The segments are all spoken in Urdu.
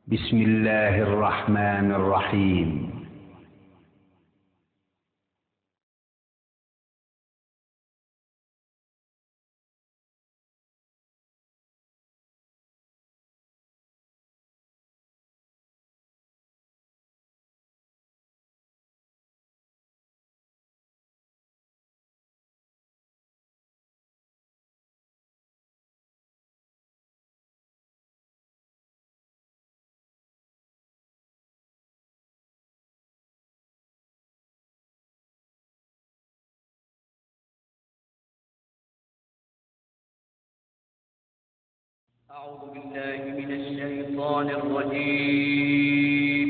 بسم الله الرحمن الرحيم. أعوذ بالله من الشيطان الرجيم.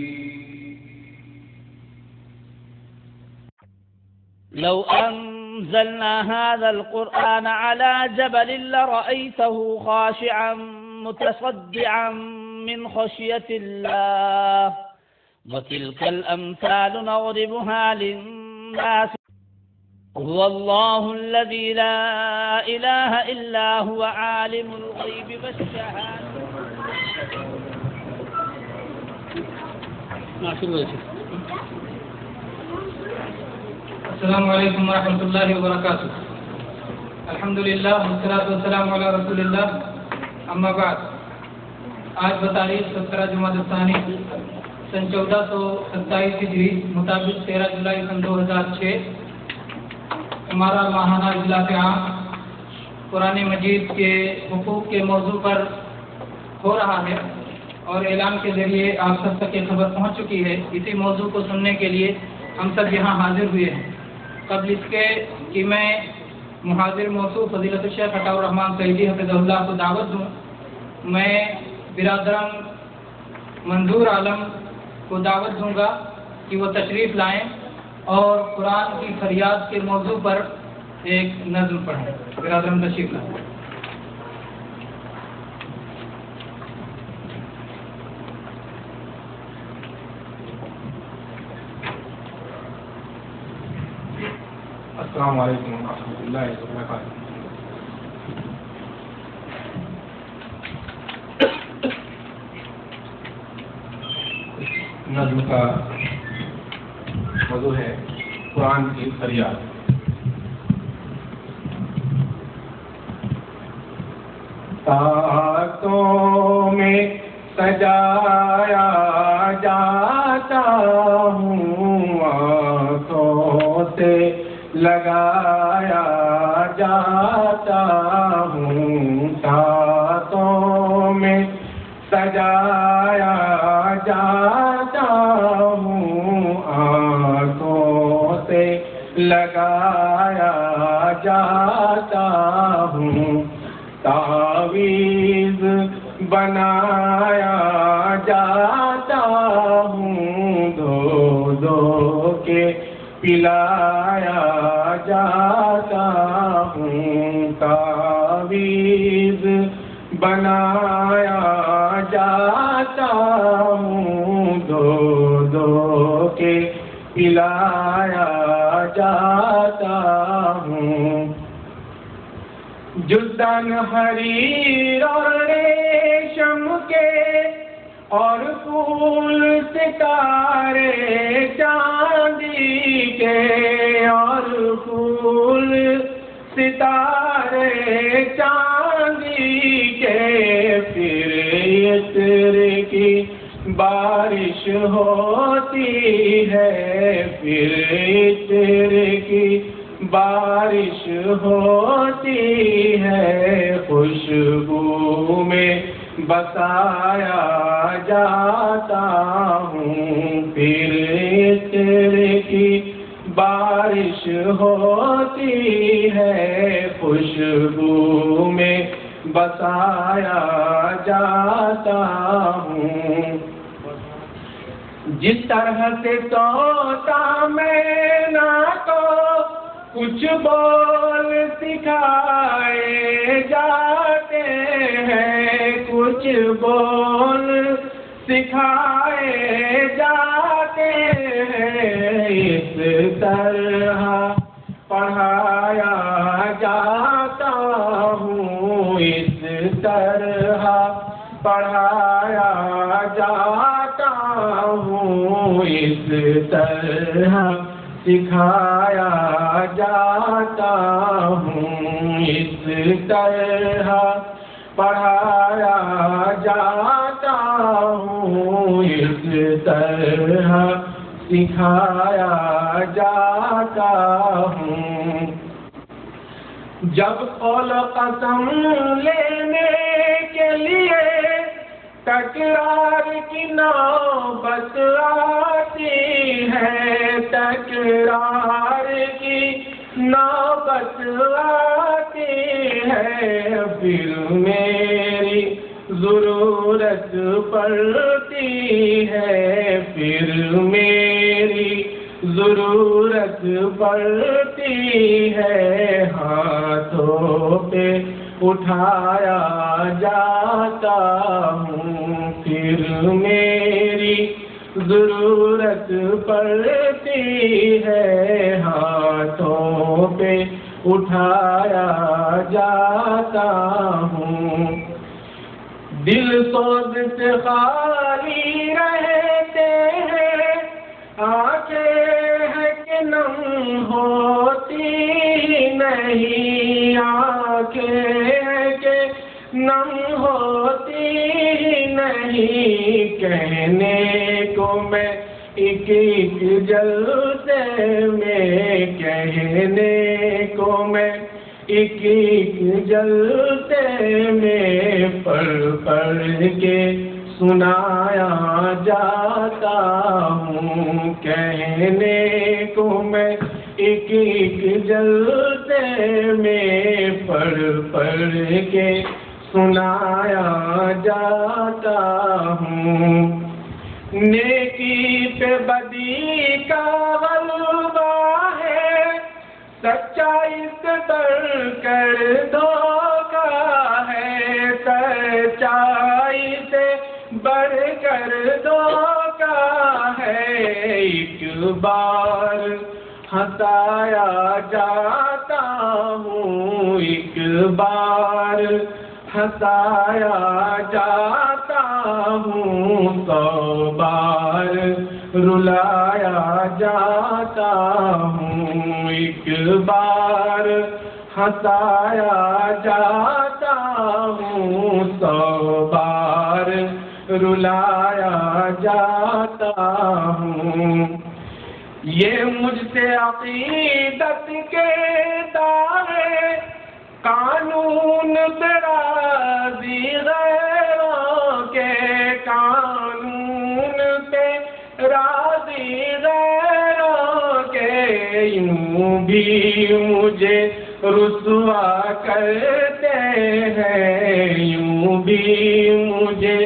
لو أنزلنا هذا القرآن على جبل لرأيته خاشعا متصدعا من خشية الله وتلك الأمثال نضربها للناس هو الله الذي لا إله إلا هو عالم الغيب والشهادة. السلام علیکم ورحمۃ اللہ وبرکاتہ. الحمدللہ والصلاۃ والسلام علی رسول اللہ. اما بعد، آج بتاریخ 17 جمادی الثانی سن 1427 ہجری مطابق 13 جولائی سن 2006 ہمارا ماہانہ اجلاس عام قرآن مجید کے حقوق کے موضوع پر ہو رہا ہے اور اعلان کے ذریعے آپ سب تک یہ خبر پہنچ چکی ہے. اسی موضوع کو سننے کے لیے ہم سب یہاں حاضر ہوئے ہیں. قبل اس کے کہ میں محاضر موصوف فضیلت الشیخ عطاء الرحمن سعیدی حفظہ اللہ کو دعوت دوں، میں برادران منظور عالم کو دعوت دوں گا کہ وہ تشریف لائیں اور قرآن کی فریاد کے موضوع پر ایک نظم پڑھیں. برادران تشریف لائیں. السلام علیکم ورحمۃ اللہ وبرکاتہ. نظم کا موضوع ہے قرآن کی فریاد. طاقتوں میں سجایا جاتا ہوں، آنکھوں سے لگایا جاتا ہوں، طاقتوں میں سجایا جاتا ہوں، آنکھوں سے لگایا جاتا ہوں، تعویذ بنایا جاتا ہوں، دھو دھو کے پلایا جاتا ہوں، تعویذ بنایا جاتا ہوں، دھو دھو کے پلایا جاتا ہوں، جدن حریر اور ریشم کے اور پھول ستارے چاندی کے، اور پھول ستارے چاندی کے، پھر عطر کی بارش ہوتی ہے، پھر عطر کی بارش ہوتی ہے، خوشبو میں بسایا جاتا ہوں، پھر عطر کی بارش ہوتی ہے، خوشبو میں بسایا جاتا ہوں، جس طرح سے طوطا مینا کو کچھ بول سکھائے جاتے ہیں، کچھ بول سکھائے جاتے ہیں، اس طرح پڑھایا جاتا ہوں، اس طرح پڑھایا جاتا ہوں، اس طرح سکھایا جاتا ہوں، اس طرح پڑھایا جاتا ہوں، اس طرح سکھایا جاتا ہوں۔ جب قول قسم لینے کے لیے تکرار کی نوبت آتی ہے، تکرار کی نوبت آتی ہے، پھر میری ضرورت پڑتی ہے، پھر میری ضرورت پڑتی ہے، ہاتھوں پہ اٹھایا جاتا ہوں، پھر میری ضرورت پڑتی ہے، ہاتھوں پہ اٹھایا جاتا ہوں۔ دل سوز سے خالی رہتے ہیں، آنکھیں ہیں کہ نم ہوتی نہیں، آنکھیں ہیں کہ نم ہوتی نہیں، کہنے کو میں ایک ایک جلسے میں، کہنے کو میں ایک ایک جلسے میں پڑھ پڑھ کے سنایا جاتا ہوں، کہنے کو میں ایک ایک جلسے میں پڑھ پڑھ کے سنایا جاتا ہوں۔ نیکی پہ بدی کا غلبہ ہے، سچائی سے بڑھ کر دھوکا ہے، سچائی سے بڑھ کر دھوکا ہے، ایک بار ہنسایا جاتا ہوں، ایک بار ہنسایا جاتا ہوں، 100 بار رلایا جاتا ہوں، ایک بار ہنسایا جاتا ہوں، 100 بار رلایا جاتا ہوں۔ یہ مجھ سے عقیدت کے دعوے، قانون پہ راضی غیروں کے، قانون پہ راضی غیروں کے، یوں بھی مجھے رسوا کرتے ہیں، یوں بھی مجھے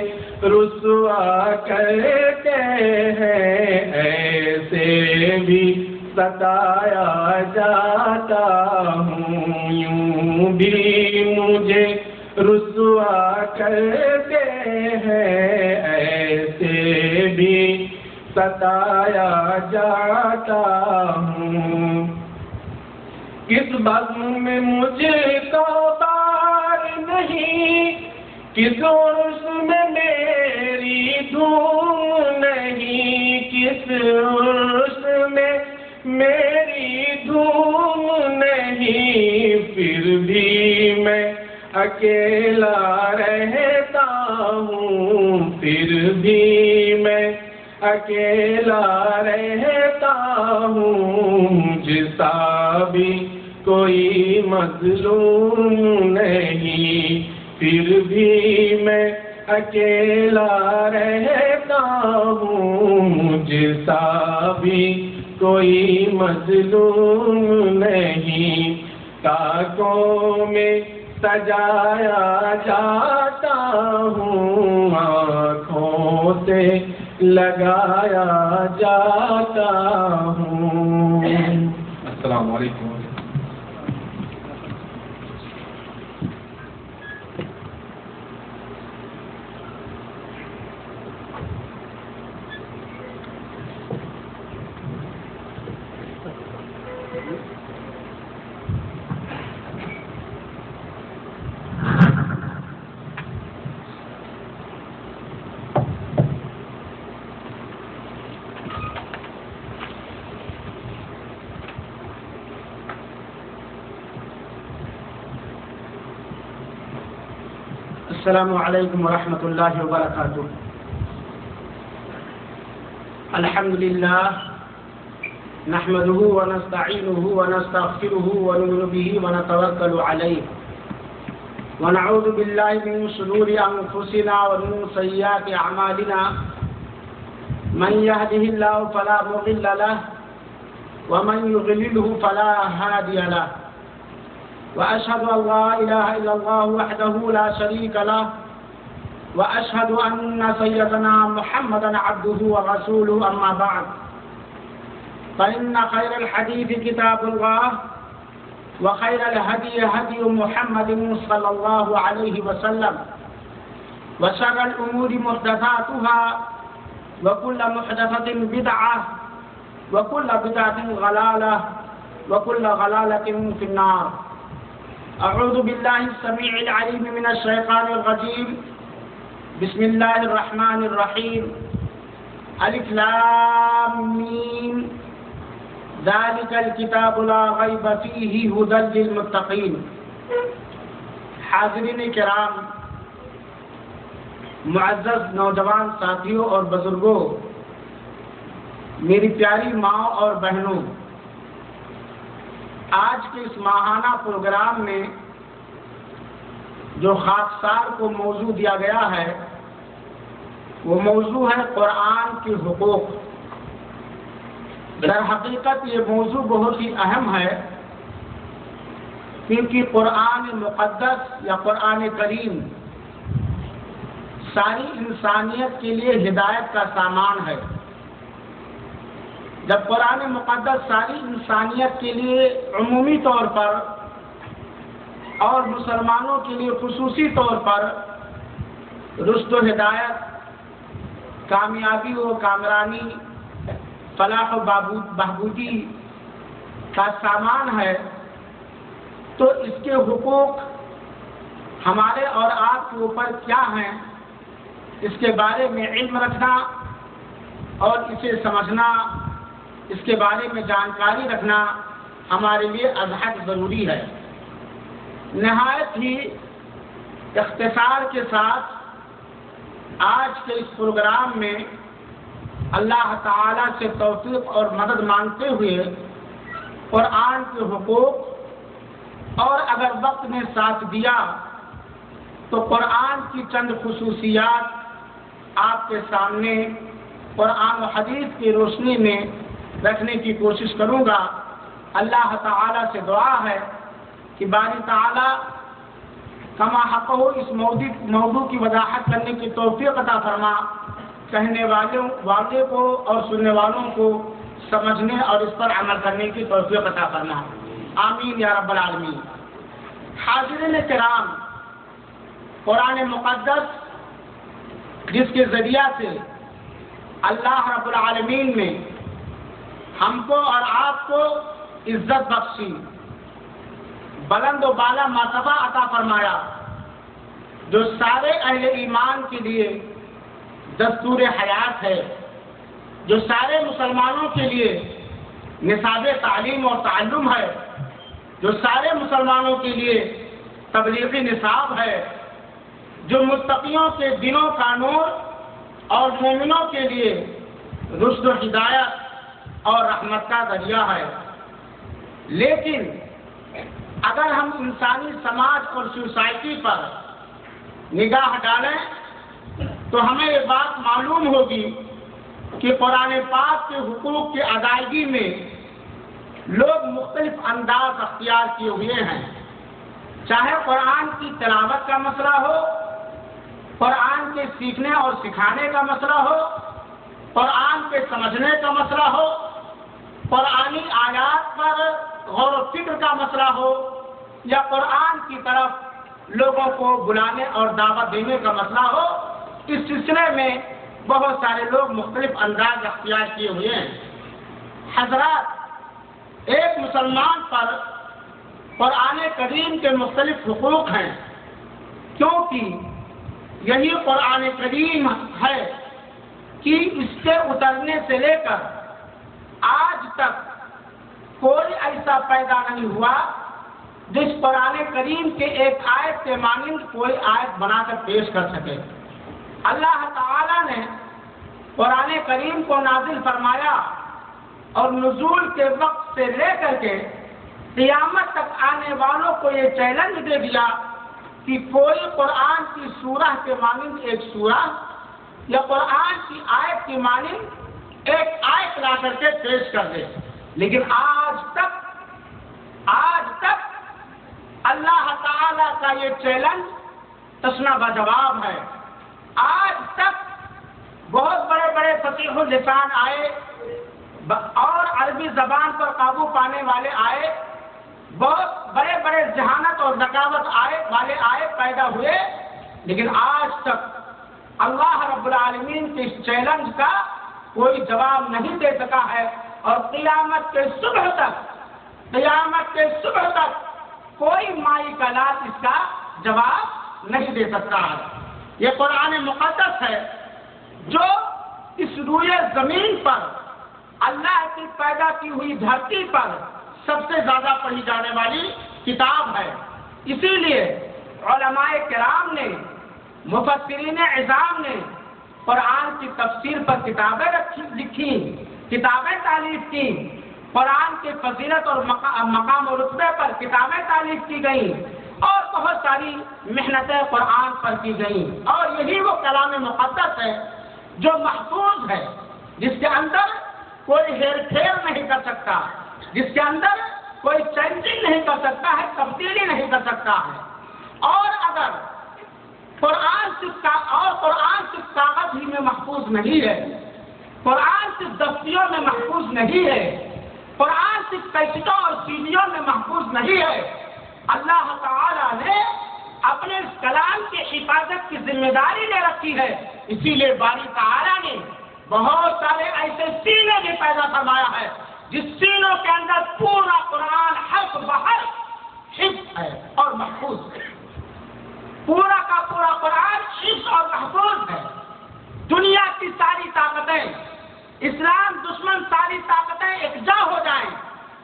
رسوا کرتے ہیں، ایسے بھی ستایا جاتا ہوں، یوں بھی مجھے رسوا کرتے ہیں، ایسے بھی ستایا جاتا ہوں۔ کس بزم میں مجھ کو بار نہیں، کس عرس میں میری دھوم نہیں، کس عرس میں میری دھوم نہیں، پھر بھی میں اکیلا رہتا ہوں، پھر بھی میں اکیلا رہتا ہوں، مجھ سا بھی کوئی مظلوم نہیں، پھر بھی میں اکیلا رہتا ہوں، مجھ سا بھی کوئی مظلوم نہیں، تاکوں میں سجایا جاتا ہوں، آنکھوں سے لگایا جاتا ہوں۔ السلام علیکم۔ السلام علیکم ورحمۃ اللہ وبرکاتہ. الحمد للہ نحمده ونستعینه ونستغفره ونؤمن به ونتوکل علیہ ونعوذ باللہ من شرور انفسنا ومن سیئات اعمالنا من يهده الله فلا مضل له ومن يضلله فلا هادي له وأشهد أن لا إله إلا الله وحده لا شريك له وأشهد أن سيدنا محمدا عبده ورسوله أما بعد فإن خير الحديث كتاب الله وخير الهدي هدي محمد صلى الله عليه وسلم وشر الأمور محدثاتها وكل محدثة بدعة وكل بدعة ضلالة وكل ضلالة في النار. أعوذ بالله السميع العليم من الشيطان الرجيم. بسم الله الرحمن الرحيم. ألف لام ميم ذلك الكتاب لا ريب فيه هدى للمتقين. حاضرین کرام، معزز نوجوان ساتھیوں اور بزرگوں، میری پیاری ماں اور بہنوں، آج کے اس ماہانہ پروگرام میں جو خاکسار کو موضوع دیا گیا ہے وہ موضوع ہے قرآن کے حقوق. در حقیقت یہ موضوع بہت ہی اہم ہے، کیونکہ قرآن مقدس یا قرآن کریم ساری انسانیت کے لیے ہدایت کا سامان ہے. جب قرآن مقدس ساری انسانیت کے لیے عمومی طور پر اور مسلمانوں کے لیے خصوصی طور پر رشد و ہدایت، کامیابی و کامرانی، فلاح و بہبودی کا سامان ہے، تو اس کے حقوق ہمارے اور آپ کے اوپر کیا ہیں، اس کے بارے میں علم رکھنا اور اسے سمجھنا، اس کے بارے میں جانکاری رکھنا ہمارے لیے ازحد ضروری ہے. نہایت ہی اختصار کے ساتھ آج کے اس پروگرام میں اللہ تعالی سے توفیق اور مدد مانگتے ہوئے قرآن کے حقوق اور اگر وقت نے ساتھ دیا تو قرآن کی چند خصوصیات آپ کے سامنے قرآن و حدیث کی روشنی میں رکھنے کی کوشش کروں گا. اللہ تعالی سے دعا ہے کہ باری تعالی کما حقہ اس موضوع کی وضاحت کرنے کی توفیق عطا فرما، کہنے والے کو اور سننے والوں کو سمجھنے اور اس پر عمل کرنے کی توفیق عطا فرما. آمین یا رب العالمین. حاضرین کرام، قرآن مقدس جس کے ذریعہ سے اللہ رب العالمین نے ہم کو اور آپ کو عزت بخشی، بلند و بالا مرتبہ عطا فرمایا، جو سارے اہل ایمان کے لیے دستور حیات ہے، جو سارے مسلمانوں کے لیے نصاب تعلیم اور تعلم ہے، جو سارے مسلمانوں کے لیے تبلیغی نصاب ہے، جو متقیوں کے دلوں کا نور اور مومنوں کے لیے رشد و ہدایت اور رحمت کا ذریعہ ہے. لیکن اگر ہم انسانی سماج اور سوسائٹی پر نگاہ ڈالیں تو ہمیں یہ بات معلوم ہوگی کہ قرآن پاک کے حقوق کی ادائیگی میں لوگ مختلف انداز اختیار کیے ہوئے ہیں. چاہے قرآن کی تلاوت کا مسئلہ ہو، قرآن کے سیکھنے اور سکھانے کا مسئلہ ہو، قرآن کے سمجھنے کا مسئلہ ہو، قرآنی آیات پر غور و فکر کا مسئلہ ہو، یا قرآن کی طرف لوگوں کو بلانے اور دعوت دینے کا مسئلہ ہو. اس سلسلے میں بہت سارے لوگ مختلف انداز اختیار کیے ہوئے ہیں. حضرات، ایک مسلمان پر قرآن کریم کے مختلف حقوق ہیں، کیونکہ یہی قرآن کریم ہے کہ اس کے اترنے سے لے کر آج تک کوئی ایسا پیدا نہیں ہوا جس قرآن کریم کے ایک آیت کے مانند کوئی آیت بنا کر پیش کر سکے۔ اللہ تعالی نے قرآن کریم کو نازل فرمایا اور نزول کے وقت سے لے کر کے قیامت تک آنے والوں کو یہ چیلنج دے دیا کہ کوئی قرآن کی سورہ کے مانند ایک سورہ یا قرآن کی آیت کی مانند ایک آیت لا کر کے پیش کر دے۔ لیکن آج تک اللہ تعالی کا یہ چیلنج تسنا بجواب ہے۔ آج تک بہت بڑے بڑے فصیح اللسان آئے اور عربی زبان پر قابو پانے والے آئے، بہت بڑے بڑے ذہانت اور ذکاوت والے آئے پیدا ہوئے، لیکن آج تک اللہ رب العالمین کے اس چیلنج کا کوئی جواب نہیں دے سکا ہے، اور قیامت کے صبح تک کوئی مائی کا لاش اس کا جواب نہیں دے سکتا ہے۔ یہ قرآن مقدس ہے جو اس روئے زمین پر اللہ کی پیدا کی ہوئی دھرتی پر سب سے زیادہ پڑھی جانے والی کتاب ہے۔ اسی لیے علماء کرام نے، مفسرین عظام نے قرآن کی تفسیر پر کتابیں لکھی، کتابیں تالیف کی، قرآن کی فضیلت اور مقام و رتبے پر کتابیں تالیف کی گئیں، اور بہت ساری محنتیں قرآن پر کی گئیں۔ اور یہی وہ کلام مقدس ہے جو محفوظ ہے، جس کے اندر کوئی ہیر پھیر نہیں کر سکتا، جس کے اندر کوئی چینجنگ نہیں کر سکتا ہے، تبدیلی نہیں کر سکتا ہے۔ اور اگر قرآن صرف کاغذ ہی میں محفوظ نہیں ہے، قرآن صرف دفتیوں میں محفوظ نہیں ہے، قرآن صرف کیسٹوں اور سیڈیوں میں محفوظ نہیں ہے، اللہ تعالی نے اپنے اس کلام کی حفاظت کی ذمہ داری لے رکھی ہے۔ اسی لیے باری تعالی نے بہت سارے ایسے سینے بھی پیدا فرمایا ہے جس سینوں کے اندر پورا قرآن حرف بحرف حفظ ہے اور محفوظ ہے۔ پورا کا پورا قرآن حفظ اور محفوظ ہے۔ دنیا کی ساری طاقتیں، اسلام دشمن ساری طاقتیں یکجا ہو جائیں،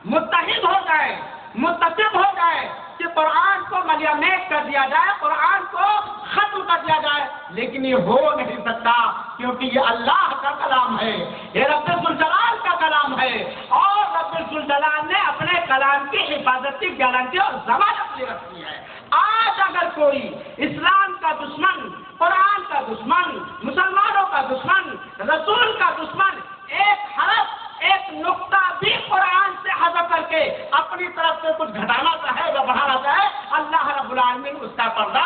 متحد ہو جائیں، متفق ہو جائے کہ قرآن کو ملیمیٹ کر دیا جائے، قرآن کو ختم کر دیا جائے، لیکن یہ ہو نہیں سکتا، کیونکہ یہ اللہ کا کلام ہے، یہ رب ذوالجلال کا کلام ہے، اور رب ذوالجلال نے اپنے کلام کی حفاظت کی گارنٹی اور ضمانت لے رکھی ہے۔ آج اگر کوئی اسلام کا دشمن، قرآن کا دشمن، مسلمانوں کا دشمن، رسول کا دشمن ایک حرف، ایک نقطہ بھی قرآن سے حذف کر کے اپنی طرف سے کچھ گھٹانا چاہے یا بڑھانا چاہے، اللہ رب العالمین اس کا پردہ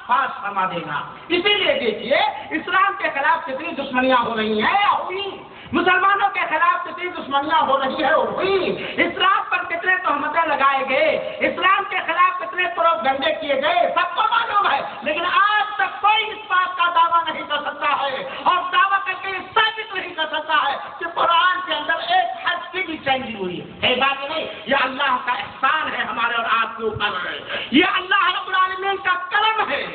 فاش فرما دے گا۔ اسی لیے دیکھیے اسلام کے خلاف کتنی دشمنیاں ہو رہی ہیں یا ہوئی، مسلمانوں کے خلاف کتنی دشمنیاں ہو رہی ہے اور ہوئی، اسلام پر کتنے تہمتیں لگائے گئے، اسلام کے خلاف کتنے پروپیگنڈے کیے گئے، سب کو معلوم ہے، لیکن آج تک کوئی اس بات کا دعویٰ نہیں کر سکتا ہے اور دعویٰ کر کے ثابت نہیں کر سکتا ہے کہ قرآن کے اندر ایک حرف کی بھی چینج ہوئی ہے۔ بات نہیں، یہ اللہ کا احسان ہے ہمارے اور آپ کے اوپر، یہ اللہ رب العالمین کا کرم ہے،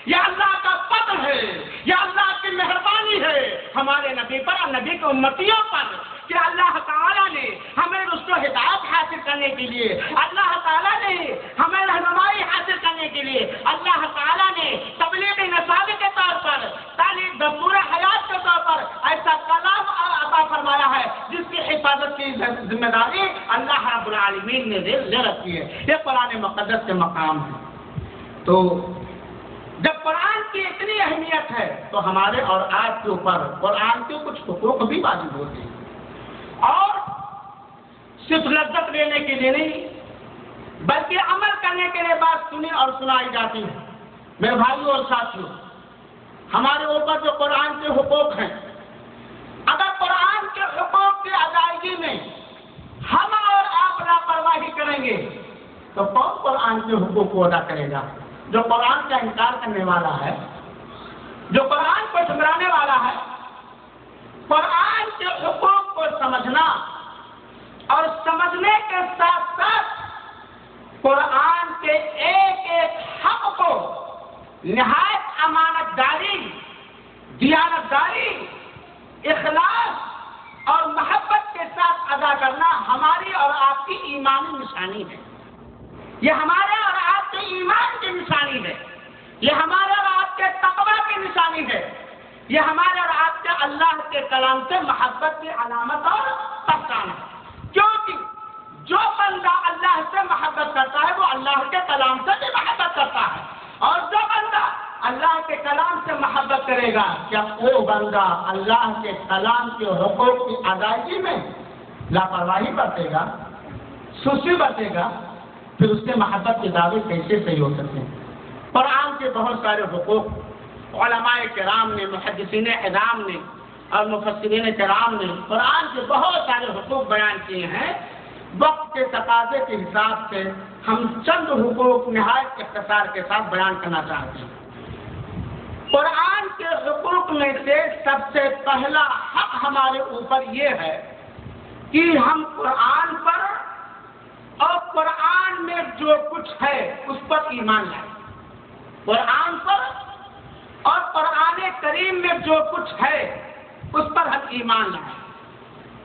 یہ اللہ کا فضل ہے، یہ اللہ کی مہربانی ہے ہمارے نبی پر اور نبی کے امتیوں پر، کہ اللہ تعالیٰ نے ہمیں رشد و ہدایت حاصل کرنے کے لیے، اللہ تعالیٰ نے ہمیں رہنمائی حاصل کرنے کے لیے، اللہ تعالیٰ نے تبلیغ نصاب کے طور پر، تعلیم دستور حیات کے طور پر ایسا کلام عطا فرمایا ہے جس کی حفاظت کی ذمہ داری اللہ رب العالمین نے لے رکھی ہے۔ یہ قرآن مقدس کے مقام ہے۔ تو جب قرآن کی اتنی اہمیت ہے تو ہمارے اور آپ کے اوپر قرآن کے کچھ حقوق بھی واجب ہوتے ہیں، اور صرف لذت لینے کے لیے نہیں بلکہ عمل کرنے کے لیے بات سنی اور سنائی جاتی ہے۔ میرے بھائیوں اور ساتھیوں، ہمارے اوپر جو قرآن کے حقوق ہیں، اگر قرآن کے حقوق کی ادائیگی میں ہم اور آپ لاپرواہی کریں گے تو کون قرآن کے حقوق کو ادا کرے گا؟ جو قرآن کا انکار کرنے والا ہے، جو قرآن کو ٹھکرانے والا ہے۔ قرآن کے حقوق کو سمجھنا اور سمجھنے کے ساتھ ساتھ قرآن کے ایک ایک حق کو نہایت امانت داری، دیانت داری، اخلاص اور محبت کے ساتھ ادا کرنا ہماری اور آپ کی ایمانی نشانی ہے۔ یہ ہمارے اور ہماری ایمان کی نشانی ہے، یہ ہمارے اور آپ کے تقوی کی نشانی ہے، یہ ہمارے اور آپ کے اللہ کے کلام سے محبت کی علامت اور پہچان ہے، کیونکہ جو بندہ اللہ سے محبت کرتا ہے وہ اللہ کے کلام سے بھی محبت کرتا ہے، اور جو بندہ اللہ کے کلام سے محبت کرے گا، کیا وہ بندہ اللہ کے کلام کے حقوق کی ادائیگی میں لاپرواہی برتے گا، سستی برتے گا، پھر اس سے محبت کے دعوے کیسے صحیح ہو سکتے ہیں؟ قرآن کے بہت سارے حقوق علماء کرام نے، محدثین اعظام نے اور مفسرین کرام نے قرآن کے بہت سارے حقوق بیان کیے ہیں۔ وقت کے تقاضے کے حساب سے ہم چند حقوق نہایت اختصار کے ساتھ بیان کرنا چاہتے ہیں۔ قرآن کے حقوق میں سے سب سے پہلا حق ہمارے اوپر یہ ہے کہ ہم قرآن پر اور قرآن میں جو کچھ ہے اس پر ایمان لائیں۔ قرآن پر اور قرآن کریم میں جو کچھ ہے اس پر ہم ایمان لائیں۔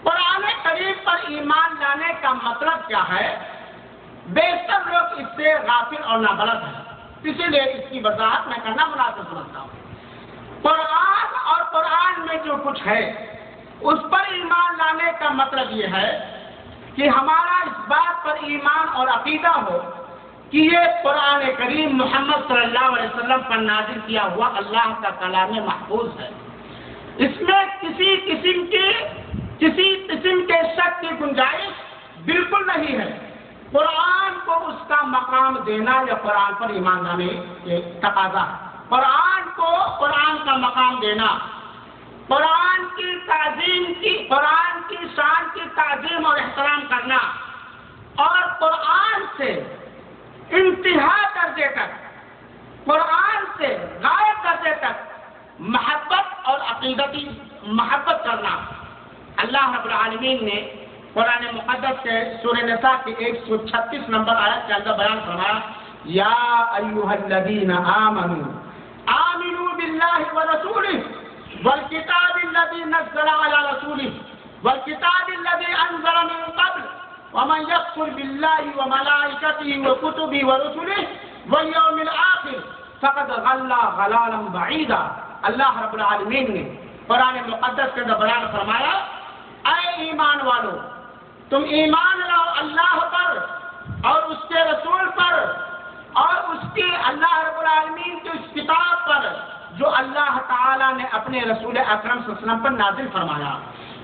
قرآن کریم پر ایمان لانے کا مطلب کیا ہے؟ بیشتر لوگ اس سے غافل اور نابلد ہیں، اسی لیے اس کی وضاحت میں کرنا مناسب سمجھتا ہوں۔ قرآن اور قرآن میں جو کچھ ہے اس پر ایمان لانے کا مطلب یہ ہے کہ ہمارا اس بات پر ایمان اور عقیدہ ہو کہ یہ قرآن کریم محمد صلی اللہ علیہ وسلم پر نازل کیا ہوا اللہ کا کلام محفوظ ہے، اس میں کسی قسم کے شک کی گنجائش بالکل نہیں ہے۔ قرآن کو اس کا مقام دینا یا قرآن پر ایمان لانے کے تقاضا ہے۔ قرآن کو قرآن کا مقام دینا، قرآن کی تعظیم کی، قرآن کی شان کی تعظیم اور احترام کرنا، اور قرآن سے انتہا درجے تک، قرآن سے غائب درجے تک محبت اور عقیدتی محبت کرنا۔ اللہ رب العالمین نے قرآن مقدس سے سورہ نساء کی 136 نمبر آیت کے اندر بیان فرمایا، یا ایھا الذین آمنوا آمنوا باللہ ورسولہ والکتاب الذی نزل علی رسولہ والکتاب الذی انزل من قبل ومن یکفر باللہ وملائکتہ وکتبہ ورسلہ والیوم الآخر فقد غل ضلالا بعیدا۔ اللہ رب العالمین نے قرآن مقدس کے اندر بیان فرمایا، اے ایمان والو، تم ایمان لاؤ اللہ پر اور اس کے رسول پر اور اس کی اللہ رب العالمین کی اس کتاب پر جو اللہ تعالیٰ نے اپنے رسول اکرم صلی اللہ علیہ وسلم پر نازل فرمایا،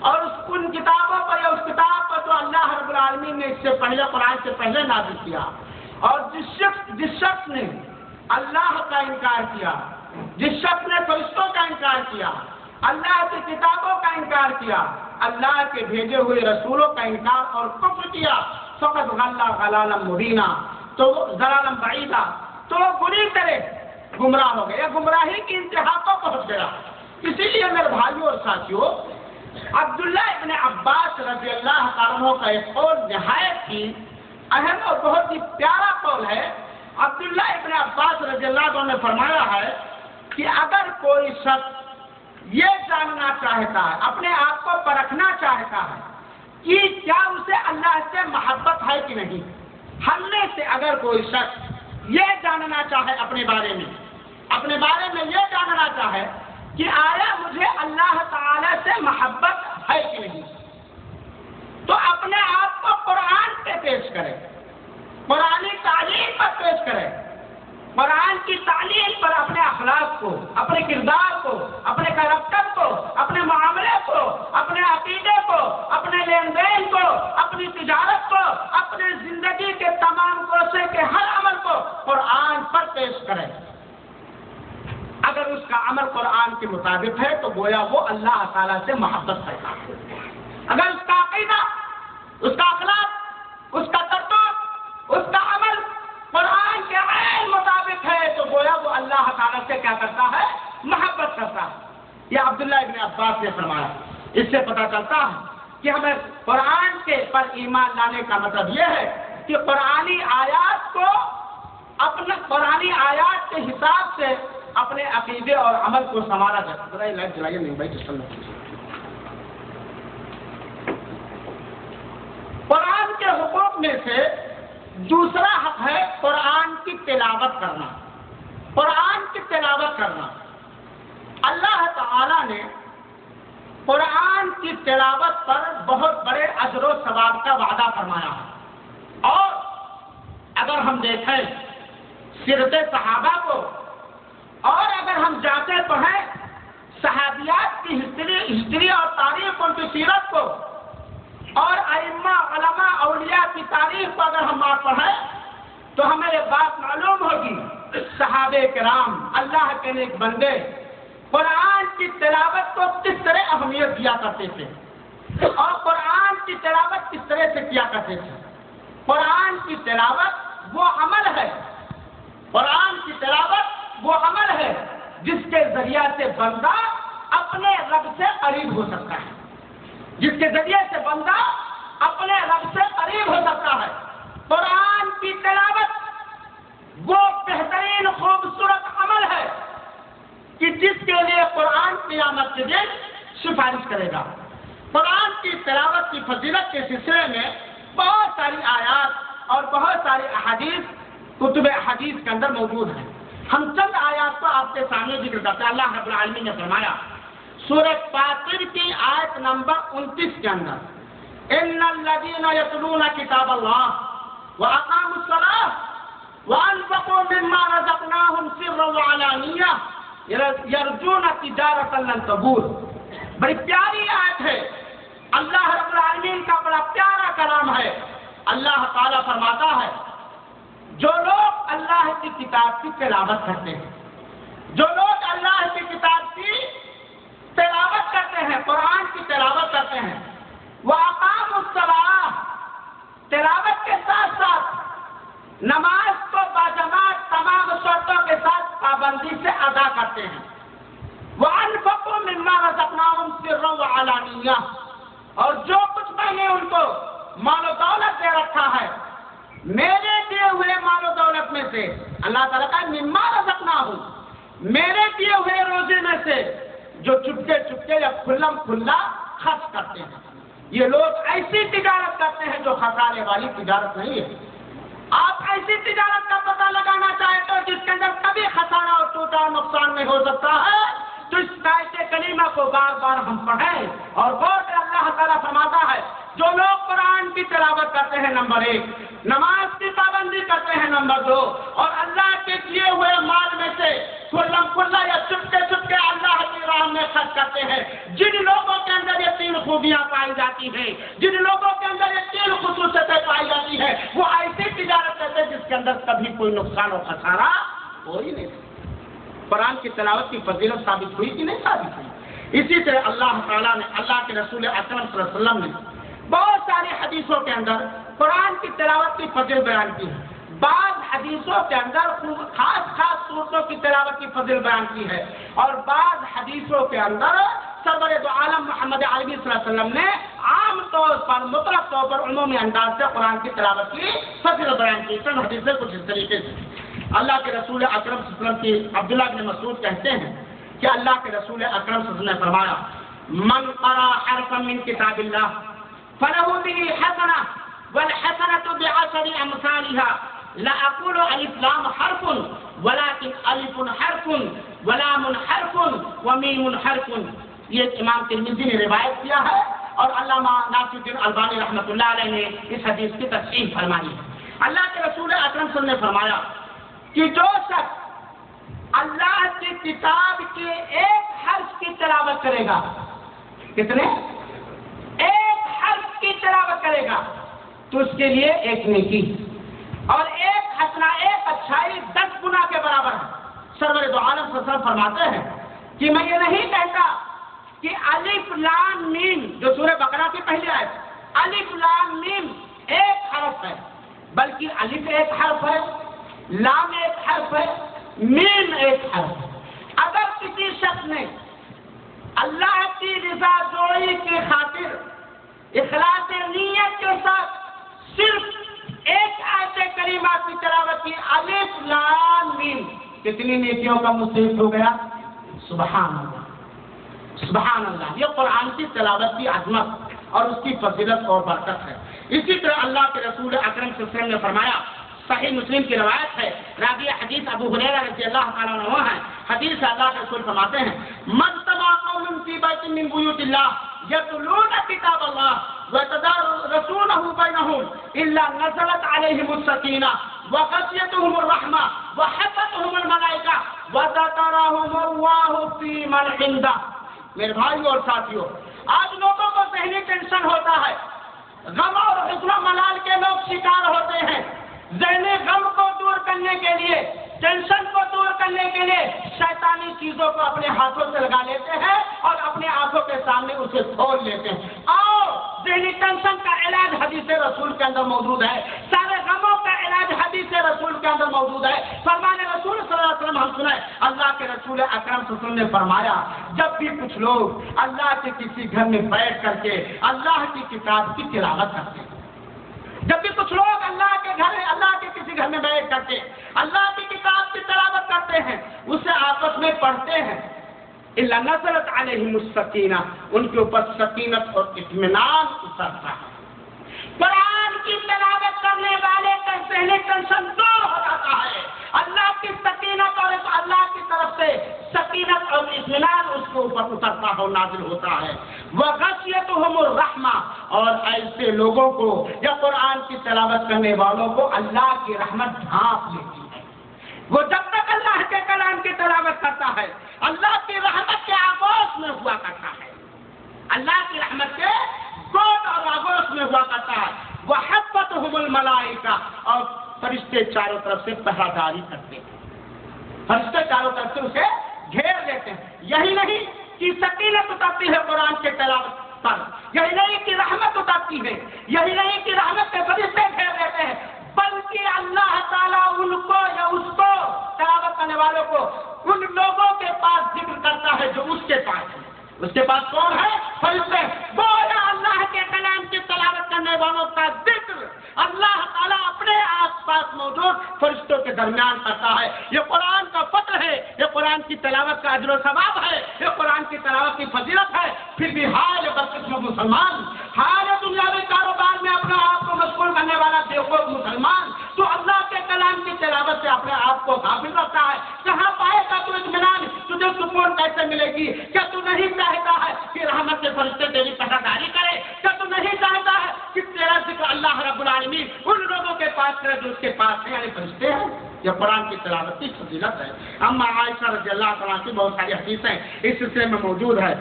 اور ان کتابوں پر یا اس کتاب پر جو اللہ رب العالمین نے اس سے پہلے قرآن سے پہلے نازل کیا۔ اور جس شخص نے اللہ کا انکار کیا، جس شخص نے فرشتوں کا انکار کیا، اللہ کی کتابوں کا انکار کیا، اللہ کے بھیجے ہوئے رسولوں کا انکار اور کفر کیا، فقط غلہ غلالا مبینہ، تو ضلالا بعیدا، تو وہ بری طرح گمراہ ہو گیا، گمراہی کی انتہا کو پہنچ گیا۔ اسی لیے میرے بھائیوں اور ساتھیوں، عبداللہ ابن عباس رضی اللہ تعالیٰ عنہ کا ایک قول نہایت ہی اہم اور بہت ہی پیارا قول ہے۔ عبداللہ ابن عباس رضی اللہ عنہ نے فرمایا ہے کہ اگر کوئی شخص یہ جاننا چاہتا ہے، اپنے آپ کو پرکھنا چاہتا ہے کہ کیا اسے اللہ سے محبت ہے کہ نہیں، ہم میں سے اگر کوئی شخص یہ جاننا چاہے اپنے بارے میں یہ جاننا چاہے کہ آیا مجھے اللہ تعالی سے محبت ہے کہ نہیں، تو اپنے آپ کو قرآن پہ پیش کرے، قرآن تعلیم پر پیش کرے، قرآن کی تعلیم پر اپنے اخلاق کو، اپنے کردار کو، اپنے کریکٹر کو، اپنے معاملے کو، اپنے عقیدے کو، اپنے لین دین کو، اپنی تجارت کو، اپنے زندگی کے تمام گوشے کے ہر عمل کو قرآن پر پیش کرے۔ اگر اس کا عمل قرآن کے مطابق ہے تو گویا وہ اللہ تعالیٰ سے محبت کرتا ہے۔ اگر اس کا عقیدہ، اس کا اخلاق، اس کا کرتوت، اس کا عمل قرآن کے عین مطابق ہے تو گویا وہ اللہ تعالیٰ سے کیا کرتا ہے؟ محبت کرتا ہے۔ یہ عبداللہ ابن عباس نے فرمایا۔ اس سے پتہ چلتا ہے کہ ہمیں قرآن کے پر ایمان لانے کا مطلب یہ ہے کہ قرآنی آیات کو اپنے قرآنی آیات کے حساب سے اپنے عقیدے اور عمل کو سنوارا جائے۔ لائٹ جلائیے نہیں بھائی، جس قرآن کے حقوق میں سے دوسرا حق ہے قرآن کی تلاوت کرنا، قرآن کی تلاوت کرنا۔ اللہ تعالی نے قرآن کی تلاوت پر بہت بڑے اجر و ثواب کا وعدہ فرمایا ہے۔ اور اگر ہم دیکھیں سیرت صحابہ کو، اور اگر ہم جاتے پڑھیں صحابیات کی ہسٹری اور تاریخ، ان کی سیرت کو، اور ائمہ علماء اولیاء کی تاریخ کو اگر ہم پڑھیں تو ہمیں یہ بات معلوم ہوگی صحابہ کرام اللہ کے نیک بندے قرآن کی تلاوت کو کس طرح اہمیت دیا کرتے تھے، اور قرآن کی تلاوت کس طرح سے کیا کرتے تھے۔ قرآن کی تلاوت وہ عمل ہے، قرآن کی تلاوت وہ عمل ہے جس کے ذریعے سے بندہ اپنے رب سے قریب ہو سکتا ہے، جس کے ذریعے سے بندہ اپنے رب سے قریب ہو سکتا ہے۔ قرآن کی تلاوت وہ بہترین خوبصورت عمل ہے کہ جس کے لیے قرآن قیامت کے دن سفارش کرے گا۔ قرآن کی تلاوت کی فضیلت کے سلسلے میں بہت ساری آیات اور بہت ساری احادیث کتب حدیث کے اندر موجود ہیں۔ ہم چند آیات کو آپ کے سامنے ذکر کرتے ہیں۔ اللہ رب العالمین نے فرمایا سورہ فاطر کی آیت نمبر 29 کے اندر، ان الذین یتلون کتاب اللہ واقاموا الصلاۃ وانفقوا مما رزقناہم سرا وعلانیہ یرجون تجارۃ لن تبور۔ بڑی پیاری آیت ہے، اللہ رب العالمین کا بڑا پیارا کلام ہے۔ اللہ تعالیٰ فرماتا ہے جو لوگ اللہ کی کتاب کی تلاوت کرتے ہیں، جو لوگ اللہ کی کتاب کی تلاوت کرتے ہیں، قرآن کی تلاوت کرتے ہیں، وَأَقَامُوا الصَّلَاةَ، تلاوت کے ساتھ ساتھ نماز کو باجماعت تمام شرطوں کے ساتھ پابندی سے ادا کرتے ہیں، وَأَنفَقُوا مِمَّا رَزَقْنَاهُمْ سِرًّا وَعَلَانِيَّةً، اور جو کچھ میں نے ان کو مال و دولت دے رکھا ہے میرے دیے ہوئے مال و دولت میں سے، اللہ تعالیٰ کا مِمَّا رَزَقْنَاهُمْ، میرے دیے ہوئے روزے میں سے جو چپکے چپکے یا کھلم کھلا خرچ کرتے ہیں۔ یہ لوگ ایسی تجارت کرتے ہیں جو خسارے والی تجارت نہیں ہے۔ آپ ایسی تجارت کا پتہ لگانا چاہتے ہو جس کے اندر کبھی خسارہ اور ٹوٹا اور نقصان نہیں ہو سکتا ہے، تو اس آیت کریمہ کو بار بار ہم پڑھیں اور غور سے اللہ تعالیٰ فرماتا ہے جو لوگ قرآن کی تلاوت کرتے ہیں نمبر 1، نماز کی پابندی کرتے ہیں نمبر 2، اور اللہ کے دیے ہوئے مال میں سے کھلم کھلا یا چپکے چپکے اللہ کی راہ میں خرچ کرتے ہیں، جن لوگوں کے اندر یہ 3 خوبیاں پائی جاتی ہیں، جن لوگوں کے اندر یہ 3 خصوصیتیں پائی جاتی ہیں، وہ ایسی تجارت کرتے ہیں جس کے اندر کبھی کوئی نقصان اور خسارہ ہو ہی نہیں۔ قرآن کی تلاوت کی فضیلت ثابت ہوئی کہ نہیں ثابت ہوئی؟ اسی طرح اللہ تعالیٰ نے، اللہ کے رسول اکرم صلی اللہ علیہ وسلم نے بہت ساری حدیثوں کے اندر قرآن کی تلاوت کی فضل بیان کی ہے۔ بعض حدیثوں کے اندر خاص صورتوں کی تلاوت کی فضل بیان کی ہے، اور بعض حدیثوں کے اندر سرور دو عالم محمد عربی صلی اللہ علیہ وسلم نے عام طور پر مطلق طور پر عمومی انداز سے قرآن کی تلاوت کی فضل بیان کی۔ چند حدیثیں کچھ اس طریقے سے اللہ کے رسول اکرم صلی اللہ علیہ وسلم کی عبداللہ بن مسعود کہتے ہیں کہ اللہ کے رسول اکرم صلی اللہ علیہ وسلم نے فرمایا من قرأ حرفا من کتاب اللہ فله به حسنة والحسنة بعشر أمثالها لا أقول ألف لام حرف ولكن ألف حرف ولام حرف وميم حرف۔ یہ امام ترمذی نے روایت کیا ہے، اور علامہ ناصر الدین البانی رحمۃ اللہ علیہ نے اس حدیث کی تصحیح فرمائی ہے۔ اللہ کے رسول اکرم صلی اللہ علیہ وسلم نے فرمایا کہ جو شخص اللہ کی کتاب کے ایک حرف کی تلاوت کرے گا، کتنے؟ ایک حرف کی تلاوت کرے گا تو اس کے لیے ایک نیکی، اور ایک حسنہ، ایک اچھائی 10 گنا کے برابر ہے۔ سرور دو عالم صلی اللہ علیہ وسلم فرماتے ہیں کہ میں یہ نہیں کہتا کہ الف لام میم جو سورہ بقرہ کی پہلی آیت، الف لام میم ایک حرف ہے، بلکہ الف ایک حرف ہے، لام ایک حرف ہے، میم ایک حرف ہے۔ اگر کسی شخص نے اللہ کی رضا جوئی کی خاطر اخلاص نیت کے ساتھ صرف ایک آیت کریمہ کی تلاوت کی، الف لام میم، کتنی نیکیوں کا مستحق ہو گیا؟ سبحان اللہ، سبحان اللہ۔ یہ قرآن کی تلاوت کی عظمت اور اس کی فضیلت اور برکت ہے۔ اسی طرح اللہ کے رسول اکرم صلی اللہ علیہ وسلم نے فرمایا، صحیح مسلم کی روایت ہے، راوی حدیث ابو ہریرہ رضی اللہ تعالیٰ عنہ ہے، حدیث سے اللہ کے رسول فرماتے ہیں، مجتمع قوم فی بیت من بیوت اللہ یتلون کتاب اللہ ویتدارسونہ بینہم الا نزلت علیہم السکینہ وغشیتہم الرحمہ وحفتہم الملائکہ وذکرہم اللہ فی من عندہ۔ میرے بھائیوں اور ساتھیوں، آج لوگوں کو ذہنی ٹینشن ہوتا ہے، غم اور حزن و ملال کے لوگ شکار ہوتے ہیں۔ ذہنی غم کو دور کرنے کے لیے، ٹینشن کو دور کرنے کے لیے شیطانی چیزوں کو اپنے ہاتھوں سے لگا لیتے ہیں اور اپنے آنکھوں کے سامنے اسے کھول لیتے ہیں۔ اور ذہنی ٹینشن کا علاج حدیث رسول کے اندر موجود ہے، سارے غموں کا علاج حدیث رسول کے اندر موجود ہے۔ فرمان رسول صلی اللہ علیہ وسلم ہم سنیں، اللہ کے رسول اکرم صلی اللہ علیہ وسلم نے فرمایا، جب بھی کچھ لوگ اللہ کے کسی گھر میں بیٹھ کر کے اللہ کی کتاب کی تلاوت کرتے ہیں، جب بھی کچھ لوگ اللہ کے کسی گھر میں بیٹھ کر کے اللہ کی کتاب کی تلاوت کرتے ہیں، اسے آپس میں پڑھتے ہیں، الا نزلت علیہم السکینہ، ان کے اوپر سکینت اور اطمینان اترتا ہے۔ قرآن کی تلاوت کرنے والے کا ذہنی ٹینشن دور ہو جاتا ہے، اللہ کی سکینت اور اللہ کی طرف سے سکینت اور اطمینان اس کے اوپر اترتا ہے، نازل ہوتا ہے۔ وغشیتہم الرحمہ، اور ایسے لوگوں کو یا قرآن کی تلاوت کرنے والوں کو اللہ کی رحمت ڈھانپ لیتی ہے۔ وہ جب تک اللہ کے کلام کی تلاوت کرتا ہے، اللہ کی رحمت کے آغوش میں ہوا کرتا ہے، اللہ کی رحمت کے گود اور آغوش میں ہوا کرتا ہے۔ وحفتہم الملائکہ، اور فرشتے چاروں طرف سے پہرہ داری کرتے ہیں، فرشتے چاروں طرف سے اسے گھیر لیتے ہیں۔ یہی نہیں کہ سکینت اترتی ہے قرآن کے تلاوت پر، یہی نہیں کہ رحمت اترتی ہے، یہی نہیں کہ رحمت کے فرشتے گھیر لیتے ہیں، بلکہ اللہ تعالیٰ ان کو یا اس کو تلاوت کرنے والوں کو ان لوگوں کے پاس ذکر کرتا ہے جو اس کے پاس ہے۔ اس کے پاس کون ہے؟ فرشتے۔ گویا اللہ کے کلام کی تلاوت کرنے والوں کا ذکر اللہ تعالیٰ اپنے آس پاس موجود فرشتوں کے درمیان کرتا ہے۔ یہ قرآن کا فضل ہے، یہ قرآن کی تلاوت کا اجر و ثواب ہے، یہ قرآن کی تلاوت کی فضیلت ہے۔ پھر بھی حال بدقسمت مسلمان، حال دنیاوی کاروبار میں اپنے آپ کو مشغول کرنے والا بیوقوف مسلمان تو اللہ کے کلام کی تلاوت سے اپنے آپ کو غافل رکھتا ہے۔ کہاں پائے گا تو اطمینان؟ تجھے سکون کیسے ملے گی؟ کیا تو نہیں چاہتا ہے کہ رحمت کے فرشتے تیری پہرہ داری کرے؟ کیا تو نہیں چاہتا ہے کہ تیرا ذکر اللہ رب العالمین ان لوگوں کے پاس کرے جو اس کے پاس ہیں، یعنی فرشتے ہیں؟ یہ قرآن کی تلاوت کی فضیلت ہے۔ اما عائشہ رضی اللہ تعالیٰ کی بہت ساری حدیثیں اس سلسلے میں موجود ہے۔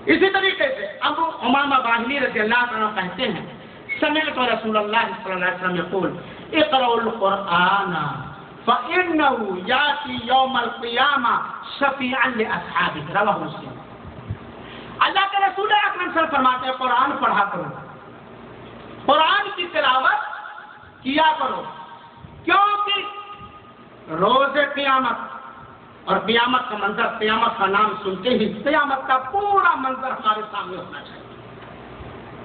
اسی طریقے سے ابو امامہ باہلی رضی اللہ تعالیٰ کہتے ہیں، سمعت رسول اللہ صلی اللہ علیہ وسلم یقول اقرؤوا القرآن فإنه يأتي يوم القيامة شفيعا لأصحابه، رواہ مسلم۔ اللہ کے رسول اکرم صلی اللہ علیہ وسلم فرماتے ہیں، قرآن پڑھا کرو، قرآن کی تلاوت کیا کرو، کیونکہ روز قیامت اور قیامت کا منظر، قیامت کا نام سنتے ہی قیامت کا پورا منظر ہمارے سامنے ہونا چاہیے،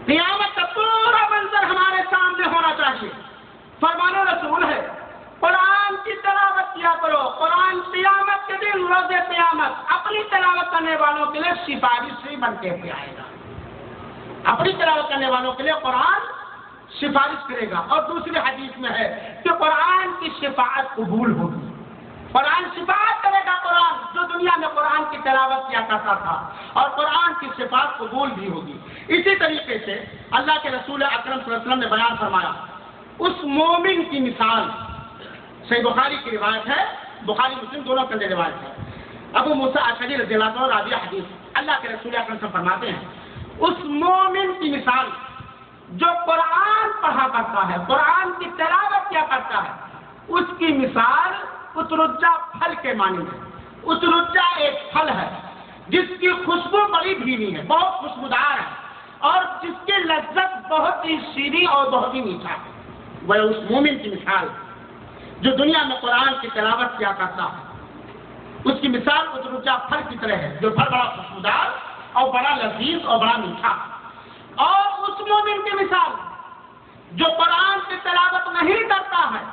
قیامت کا پورا منظر ہمارے سامنے ہونا چاہیے۔ فرمان رسول ہے، قرآن کی تلاوت کیا کرو، قرآن قیامت کے دن روز قیامت اپنی تلاوت کرنے والوں کے لیے سفارشی بن کے آئے گا، اپنی تلاوت کرنے والوں کے لیے قرآن سفارش کرے گا۔ اور دوسری حدیث میں ہے کہ قرآن کی شفاعت قبول ہوگی، قرآن شفاعت کرے گا، قرآن جو دنیا میں قرآن کی تلاوت کیا کرتا تھا، اور قرآن کی شفاعت قبول بھی ہوگی۔ اسی طریقے سے اللہ کے رسول اکرم صلی اللہ علیہ وسلم نے بیان فرمایا، اس مومن کی مثال، صحیح بخاری کی روایت ہے، بخاری مسلم دونوں کے اندر روایت ہے، ابو موسیٰ اشعری رضی اللہ عنہ راوی حدیث، اللہ کے رسول اکرم صلی اللہ علیہ وسلم فرماتے ہیں، اس مومن کی مثال جو قرآن پڑھا کرتا ہے، قرآن کی تلاوت کیا کرتا ہے، اس کی مثال اترجا پھل کے مانند ہے۔ اترجا ایک پھل ہے جس کی خوشبو بڑی بھینی ہے، بہت خوشبودار ہے، اور جس کی لذت بہت ہی شیریں اور بہت ہی میٹھا ہے۔ وہ اس مومن کی مثال جو دنیا میں قرآن کی تلاوت کیا کرتا ہے، اس کی مثال اترجا پھل کی طرح ہے، جو پھل بڑا خوشبودار اور بڑا لذیذ اور بڑا میٹھا۔ اور اس مومن کی مثال جو قرآن کی تلاوت نہیں کرتا ہے،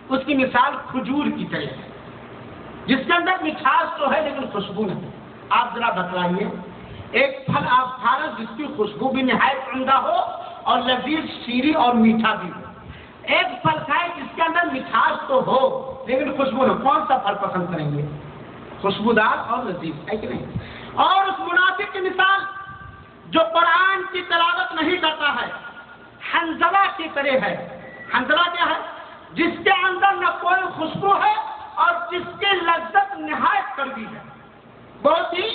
اس کی مثال کھجور کی طرح ہے، جس کے اندر مٹھاس تو ہے لیکن خوشبو نہیں۔ آپ ذرا بتلائیے، ایک پھل آپ کھا رہے جس کی خوشبو بھی نہایت عمدہ ہو اور لذیذ شیریں اور میٹھا بھی ہو۔ ایک پھل کھائے جس کے اندر مٹھاس تو ہو لیکن خوشبو نہ، کون سا پھل پسند کریں گے؟ خوشبودار اور لذیذ، ہے کہ نہیں؟ اور اس منافق کی مثال جو قرآن کی تلاوت نہیں کرتا ہے، حنظلہ کی طرح ہے۔ حنظلہ کیا ہے؟ جس کے اندر نہ کوئی خوشبو ہے اور جس کی لذت نہایت کڑوی ہے، بہت ہی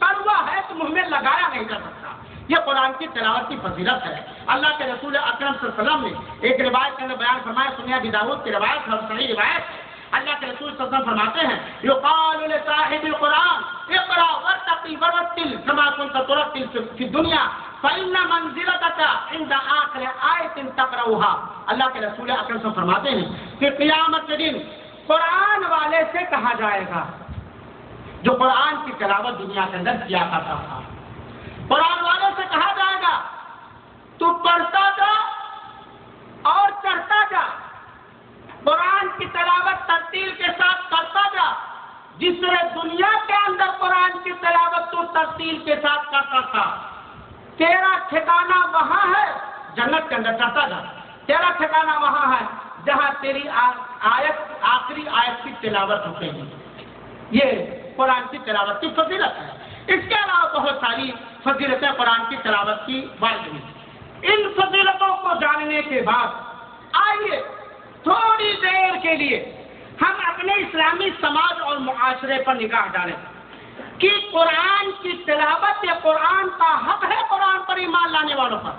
کڑوا ہے تو منہ میں لگایا نہیں جا سکتا۔ یہ قرآن کی تلاوت کی فضیلت ہے۔ اللہ کے رسول اکرم صلی اللہ علیہ وسلم نے ایک روایت کے اندر بیان فرمایا، سنیا ابی داؤد کی روایت ہے اور صحیح روایت ہے۔ اللہ کے رسول صلی اللہ علیہ وسلم فرماتے ہیں یقال لصاحب القرآن اقرا وارتقی ورتل كما كنت ترتل في الدنيا فإن منزلتك عند آخر آیت تقرأها۔ اللہ کے رسول اکرم صلی اللہ علیہ وسلم فرماتے ہیں کہ قیامت کے دن قرآن والے سے کہا جائے گا جو قرآن کی تلاوت دنیا کے اندر کیا کرتا تھا، قرآن والے سے کہا جائے گا تو پڑھتا جا اور چڑھتا جا، قرآن کی تلاوت ترتیل کے ساتھ کرتا جا، جس طرح دنیا کے اندر قرآن کی تلاوت تو ترتیل کے ساتھ کرتا تھا، تیرا ٹھکانہ وہاں ہے جنت کے اندر، کرتا جا، تیرا ٹھکانہ وہاں ہے جہاں تیری آیت آخری آیت کی تلاوت ہوتے ہیں۔ یہ قرآن کی تلاوت کی فضیلت ہے۔ اس کے علاوہ بہت ساری فضیلتیں قرآن کی تلاوت کی وارد ہیں۔ ان فضیلتوں کو جاننے کے بعد آئیے تھوڑی دیر کے لیے ہم اپنے اسلامی سماج اور معاشرے پر نگاہ ڈالیں کہ قرآن کی تلاوت یہ قرآن کا حق ہے قرآن پر ایمان لانے والوں پر۔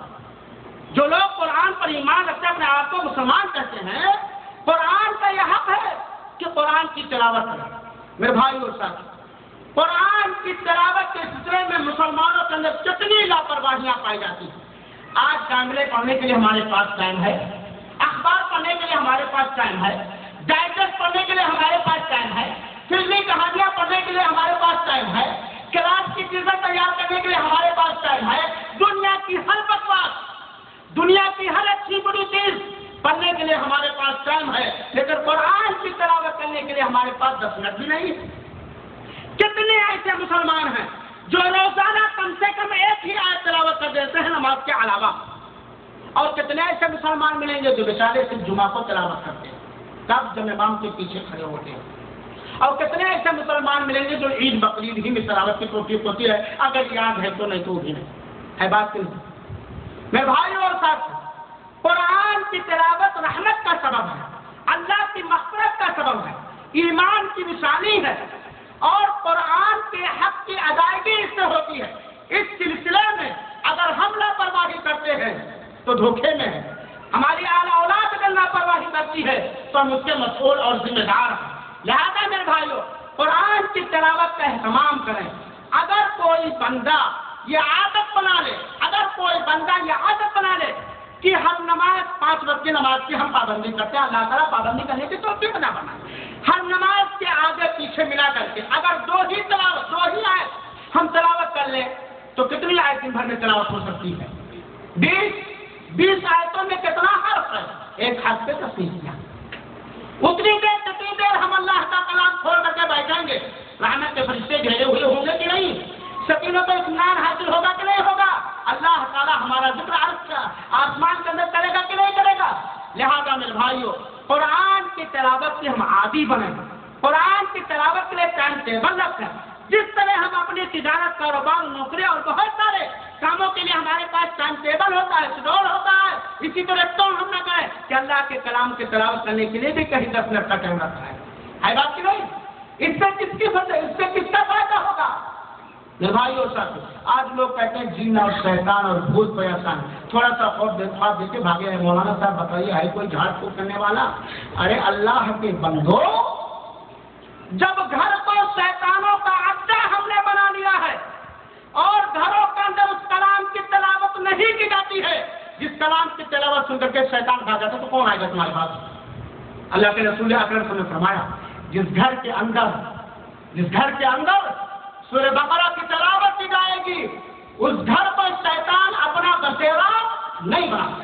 جو لوگ قرآن پر ایمان رکھتے اپنے آپ کو مسلمان کہتے ہیں، قرآن کا یہ حق ہے کہ قرآن کی تلاوت کریں۔ میرے بھائی اور ساتھی، قرآن کی تلاوت کے سلسلے میں مسلمانوں کے اندر کتنی لاپرواہیاں پائی جاتی ہیں۔ آج جانگلے پڑھنے کے لیے ہمارے پاس ٹائم ہے، اخبار پڑھنے کے لیے ہمارے پاس ٹائم ہے، ڈائجسٹ پڑھنے کے لیے ہمارے پاس ٹائم ہے، فلمی کہانیاں پڑھنے کے لیے ہمارے پاس ٹائم ہے، کلاس کی چیزیں تیار کرنے کے لیے ہمارے پاس ٹائم ہے، دنیا کی ہر بکواس، دنیا کی ہر اچھی بری چیز پڑھنے کے لیے ہمارے پاس ٹائم ہے، لیکن قرآن کی تلاوت کرنے کے لیے ہمارے پاس 10 منٹ بھی نہیں ہے۔ کتنے ایسے مسلمان ہیں جو روزانہ کم سے کم ایک ہی آیت تلاوت کر دیتے ہیں نماز کے علاوہ، اور کتنے ایسے مسلمان ملیں گے جو بیچارے صرف جمعہ کو تلاوت کرتے ہیں، تب جب امام کے پیچھے کھڑے ہوتے ہیں، اور کتنے ایسے مسلمان ملیں گے جو عید بقرعید ہی میں تلاوت کی توفیق ہوتی ہے، اگر یاد ہے تو نہیں تو بھی نہیں ہے۔ بات نہیں میرے بھائی اور ساتھ، قرآن کی تلاوت رحمت کا سبب ہے، اللہ کی مغفرت کا سبب ہے، ایمان کی نشانی ہے، اور قرآن کے حق کی ادائیگی اس سے ہوتی ہے۔ اس سلسلے میں اگر ہم لاپرواہی کرتے ہیں تو دھوکے میں ہے، ہماری اعلی اولاد اگر لاپرواہی کرتی ہے تو ہم اس کے مسئول اور ذمہ دار ہیں۔ لہذا میرے بھائیو، قرآن کی تلاوت کا اہتمام کریں۔ اگر کوئی بندہ یہ عادت بنا لے، کہ ہم نماز 5 وقت کی نماز کی ہم پابندی کرتے ہیں، اللہ تعالیٰ پابندی کرنے کی توفیق نہ بنائے، ہر نماز کے آگے پیچھے ملا کر کے اگر 2 ہی آیت ہم تلاوت کر لیں تو کتنی آیت دن بھر میں تلاوت ہو سکتی ہے؟ 20 آیتوں میں کتنا حرف ہے؟ ایک حرف پہ تصحیح کیا، کتنی دیر ہم اللہ کا کلام کھول کر کے بیٹھیں گے؟ رحمت کے فرشتے گھیرے ہوئے ہوں گے کہ نہیں؟ سکینت و اطمینان حاصل ہوگا کہ نہیں ہوگا؟ اللہ تعالیٰ ہمارا ذکر آسمان کے اندر کرے گا کہ نہیں کرے گا؟ لہذا میرے بھائیو، قرآن کی تلاوت سے ہم عادی بنیں، قرآن کی تلاوت کے لیے ٹائم ٹیبل رکھیں۔ جس طرح ہم اپنی تجارت، کاروبار، نوکری اور بہت سارے کاموں کے لیے ہمارے پاس ٹائم ٹیبل ہوتا ہے، شیڈول ہوتا ہے، اسی طرح تو ہم نہ کریں کہ اللہ کے کلام کی تلاوت کرنے کے لیے بھی کہیں 10 منٹ کا ٹائم رکھا ہے بات کی نہیں؟ اس سے کس کا فائدہ ہوگا؟ میرے بھائی اور ساتھی، آج لوگ کہتے ہیں جن اور شیطان اور بھوت پریشان، تھوڑا سا خوف دے کے بھاگے ہیں۔ مولانا صاحب بتائیے، ہے کوئی جھاڑ پھونک کرنے والا؟ ارے اللہ کے بندو، جب گھر کو شیطانوں کا اڈا ہم نے بنا لیا ہے اور گھروں کے اندر اس کلام کی تلاوت نہیں کی جاتی ہے، جس کلام کی تلاوت سن کر کے شیطان بھاگ جاتا تو کون آئے گا تمہارے پاس؟ اللہ کے رسول اکرم صلی اللہ علیہ وسلم نے فرمایا، جس گھر کے اندر سورہ بقرہ کی تلاوت کی جائے گی، اس گھر پر شیطان اپنا بسیرا نہیں بنا سکتا۔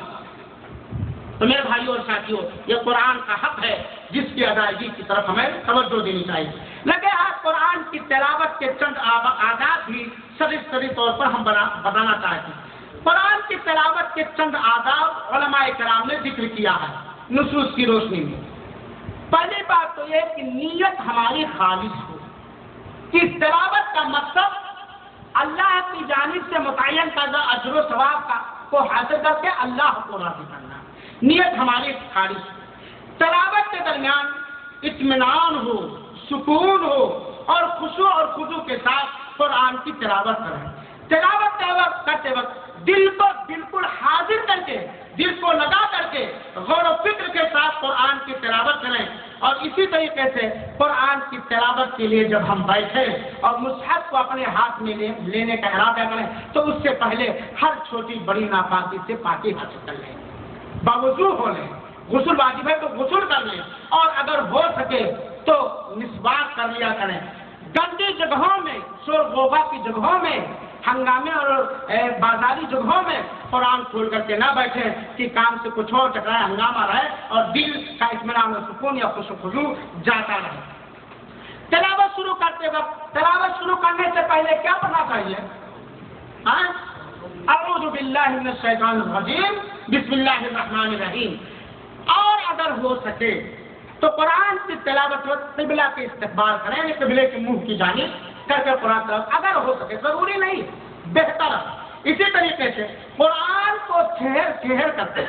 تو میرے بھائیوں اور ساتھیوں، یہ قرآن کا حق ہے جس کی ادائیگی کی طرف ہمیں توجہ دینی چاہیے۔ لیکن آج قرآن کی تلاوت کے چند آداب بھی سرسری طور پر ہم بتانا چاہتے ہیں۔ قرآن کی تلاوت کے چند آداب علماء کرام نے ذکر کیا ہے نصوص کی روشنی میں۔ پہلی بات تو یہ کہ نیت ہماری خالص ہو، کہ تلاوت کا مقصد اللہ کی جانب سے متعین کردہ اجر و ثواب کو حاصل کر کے اللہ کو راضی کرنا، نیت ہماری خالص ہو۔ تلاوت کے درمیان اطمینان ہو، سکون ہو اور خشوع اور خضوع کے ساتھ قرآن کی تلاوت کریں۔ تلاوت کرتے وقت دل کو بالکل حاضر کر کے، دل کو لگا کر کے غور و فکر کے ساتھ قرآن کی تلاوت کریں، اور اسی طریقے سے قرآن کی تلاوت کے لیے جب ہم بیٹھے اور مصحف کو اپنے ہاتھ میں لینے کا ارادہ کریں تو اس سے پہلے ہر چھوٹی بڑی ناپاکی سے پاکی حاصل کر لیں، باوضو ہو لیں، غسل واجب ہے تو غسل کر لیں، اور اگر ہو سکے تو مسواک کر لیا کریں۔ گندی جگہوں میں، شور غوغا کی جگہوں میں، ہنگامے اور بازاری جگہوں میں قرآن کھول کر کے نہ بیٹھیں کہ کام سے کچھ اور ٹکرائے، ہنگامہ رہے اور دل کا اطمینان و سکون یا خوش و خضوع جاتا رہے۔ تلاوت شروع کرتے وقت، تلاوت شروع کرنے سے پہلے کیا پڑھنا چاہیے؟ اعوذ باللہ من الشیطان الرجیم بسم اللہ الرحمن الرحیم۔ اور اگر ہو سکے تو قرآن کی تلاوت وقت قبلہ کے استقبال کریں، یعنی قبلے کے منہ کی جانب کر کے قرآن تلاوت اگر ہو سکے، ضروری نہیں، بہتر۔ اسی طریقے سے قرآن کو ٹھہر کرتے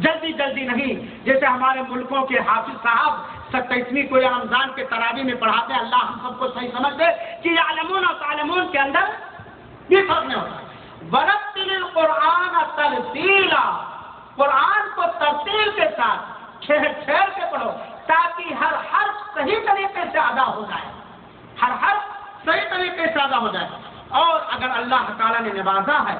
جلدی جلدی نہیں، جیسے ہمارے ملکوں کے حافظ صاحب 27ویں کو رمضان کے تراویح میں پڑھاتے ہیں، اللہ ہم سب کو صحیح سمجھتے کہ یعلمون اور تعلمون کے اندر بھی فرق نہیں ہوتا۔ ورتل القرآن ترتیلا، قرآن کو ترتیل کے ساتھ ٹھہر کے پڑھو تاکہ ہر حرف صحیح طریقے سے ادا ہو جائے، ہر حرف صحیح طریقے سے ادا ہو جائے۔ اور اگر اللہ تعالیٰ نے نوازا ہے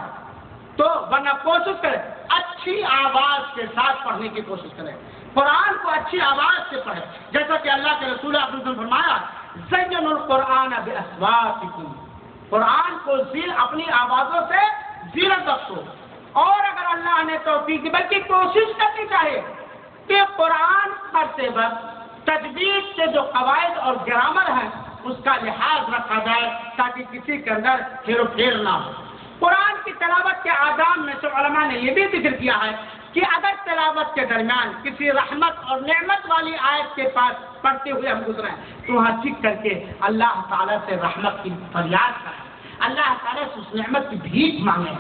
تو ورنہ کوشش کرے اچھی آواز کے ساتھ پڑھنے کی کوشش کرے، قرآن کو اچھی آواز سے پڑھے، جیسا کہ اللہ کے رسول اکرم نے فرمایا زینوا القرآن باصواتکم، قرآن کو اپنی آوازوں سے زینت بخشو۔ اور اگر اللہ نے توفیق دی، بلکہ کوشش کرنی چاہیے کہ قرآن پڑھتے وقت تجوید کے جو قواعد اور گرامر ہیں اس کا لحاظ رکھا جائے تاکہ کسی کے اندر ہیر و پھیر نہ ہو۔ قرآن کی تلاوت کے آداب میں سے علماء نے یہ بھی ذکر کیا ہے کہ اگر تلاوت کے درمیان کسی رحمت اور نعمت والی آیت کے پاس پڑھتے ہوئے ہم گزریں تو وہاں ٹک کر کے اللہ تعالیٰ سے رحمت کی فریاد کریں، اللہ تعالیٰ سے اس نعمت کی بھیک مانگیں۔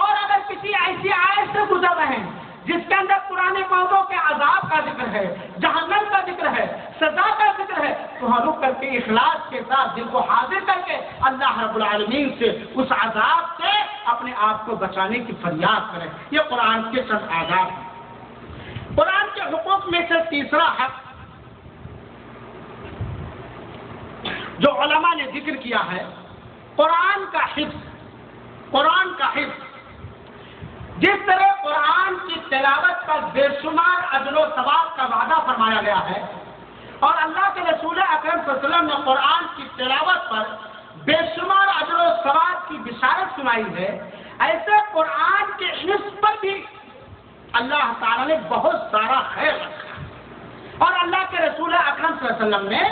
اور اگر کسی ایسی آیت سے گزر رہے ہیں جس کے اندر پرانے قوموں کے عذاب کا ذکر ہے، جہنم کا ذکر ہے، سزا کا ذکر ہے، تو ہم رک کر کے اخلاص کے ساتھ دل کو حاضر کر کے اللہ رب العالمین سے اس عذاب سے اپنے آپ کو بچانے کی فریاد کریں۔ یہ قرآن کے چند آداب ہیں۔ قرآن کے حقوق میں سے تیسرا حق جو علماء نے ذکر کیا ہے قرآن کا حفظ، قرآن کا حفظ۔ جس طرح قرآن کی تلاوت پر بے شمار اجر و ثواب کا وعدہ فرمایا گیا ہے اور اللہ کے رسول اکرم صلی اللہ علیہ وسلم نے قرآن کی تلاوت پر بے شمار اجر و ثواب کی بشارت سنائی ہے، ایسے قرآن کے حفظ پر بھی اللہ تعالیٰ نے بہت سارا خیر رکھا اور اللہ کے رسول اکرم صلی اللہ علیہ وسلم نے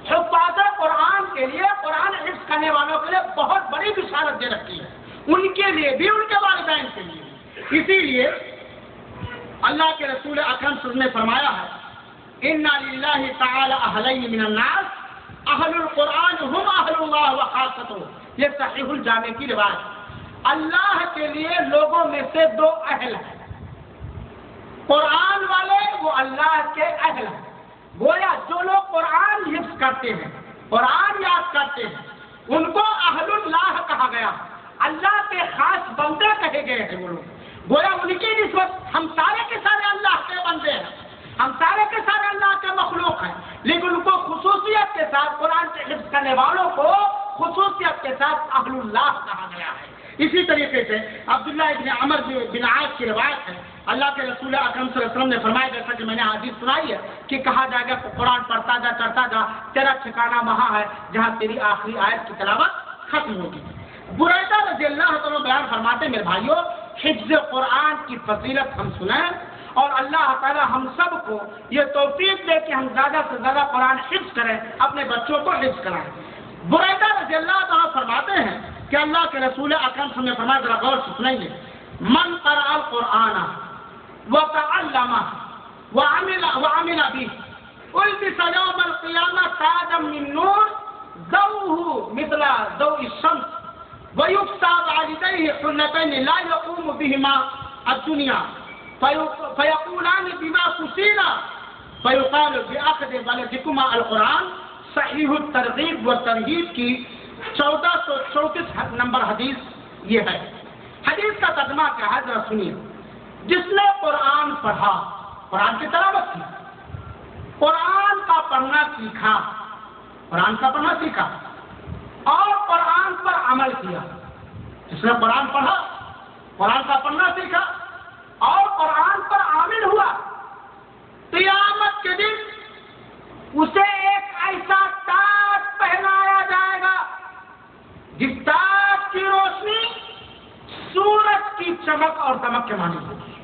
حفاظ قرآن کے لیے، قرآن حفظ کرنے والوں کے لیے بہت بڑی بشارت دے رکھی ہے، ان کے لیے بھی، ان کے والدین کے لیے۔ اسی لیے اللہ کے رسول اکرم صلی اللہ علیہ وسلم نے فرمایا ہے اِنَّ لِلَّهِ تَعَالَى أَهْلَيْنِ مِنَ النَّاسِ أَهْلُ الْقُرْآنِ هُمْ أَهْلُ اللَّهِ وَخَاصَّتُهُ، یہ صحیح الجامع کی روایت۔ اللہ کے لیے لوگوں میں سے دو اہل ہیں، قرآن والے وہ اللہ کے اہل ہیں۔ گویا جو لوگ قرآن حفظ کرتے ہیں، قرآن یاد کرتے ہیں، ان کو اہل اللہ کہا گیا، اللہ کے خاص بندے کہے گئے ہیں وہ لوگ۔ گویا ان کی نسبت ہم سارے کے سارے اللہ کے بندے ہیں، ہم سارے کے سارے اللہ کے مخلوق ہیں، لیکن ان کو خصوصیت کے ساتھ قرآن کے حفظ کرنے والوں کو خصوصیت کے ساتھ اہل اللہ کہا گیا ہے۔ اسی طریقے سے عبداللہ ابن عمر بن عاص کی روایت ہے، اللہ کے رسول اکرم صلی اللہ علیہ وسلم نے فرمایا، جیسا کہ میں نے حدیث سنائی ہے کہ کہا جائے گا قرآن پڑھتا جا چڑھتا جا، تیرا ٹھکانہ وہاں ہے جہاں تیری آخری آیت کی تلاوت ختم ہوگی۔ بریدہ رضی اللہ عنہ بیان فرماتے میرے بھائیوں، حفظ قرآن کی فضیلت ہم سنیں اور اللہ تعالی ہم سب کو یہ توفیق دے کہ ہم زیادہ سے زیادہ قرآن حفظ کریں، اپنے بچوں کو حفظ کرائیں۔ بریدہ رضی اللہ عنہ فرماتے ہیں کہ کہ اللہ کے رسول اکرم صلی اللہ علیہ وسلم نے فرمایا، ذرا غور سے سنیں گے، من قرأ القرآن وتعلمه وعمل به البس يوم القيامة تاجا من نور ضوءه مثل ضوء الشمس ويكسى والديه حلتين لا يقوم بهما الدنيا فيقولان بما كسينا فيقال بأخذ ولدكما القرآن۔ صحیح الترغیب و ترہیب کی 1434 نمبر حدیث یہ ہے۔ حدیث کا ترجمہ کیا ہے ذرا سنیے۔ جس نے قرآن پڑھا، قرآن کی تلاوت کی، قرآن کا پڑھنا سیکھا، قرآن کا پڑھنا سیکھا اور قرآن پر عمل کیا، جس نے قرآن پڑھا، قرآن کا پڑھنا سیکھا اور قرآن پر عامل ہوا، قیامت کے دن اسے ایک ایسا تاج پہنایا جائے گا جس تاج کی روشنی سورج کی چمک اور دمک کے مانند ہوگی۔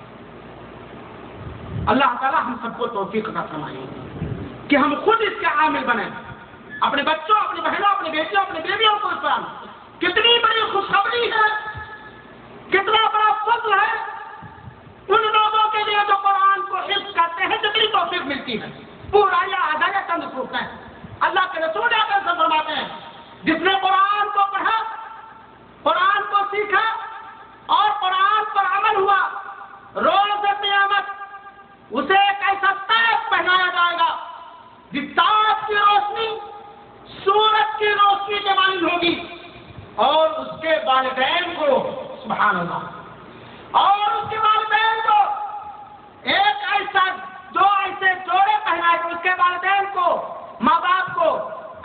اللہ تعالی ہم سب کو توفیق عطا فرمائے کہ ہم خود اس کے عامل بنیں، اپنے بچوں، اپنی بہنوں، اپنی بیٹیوں، اپنی بیویوں کو اسلام۔ کتنی بڑی خوشخبری ہے، کتنا بڑا فضل ہے ان لوگوں کے لیے جو قرآن کو حفظ کرتے ہیں، جتنی توفیق ملتی ہے۔ پورا یا آدھا یا چند صورت ہے۔ اللہ کے رسول اکرم سے فرماتے ہیں، جس نے قرآن کو پڑھا، قرآن کو سیکھا اور قرآن پر عمل ہوا، روز قیامت اسے ایک ایسا تاج پہنایا جائے گا جس تاج کی روشنی سورج کی روشنی کے مانند ہوگی، اور اس کے والدین کو، سبحان اللہ، اور اس کے والدین کو ایک ایسا دو ایسے جوڑے پہنائے گا، اس کے والدین کو، ماں باپ کو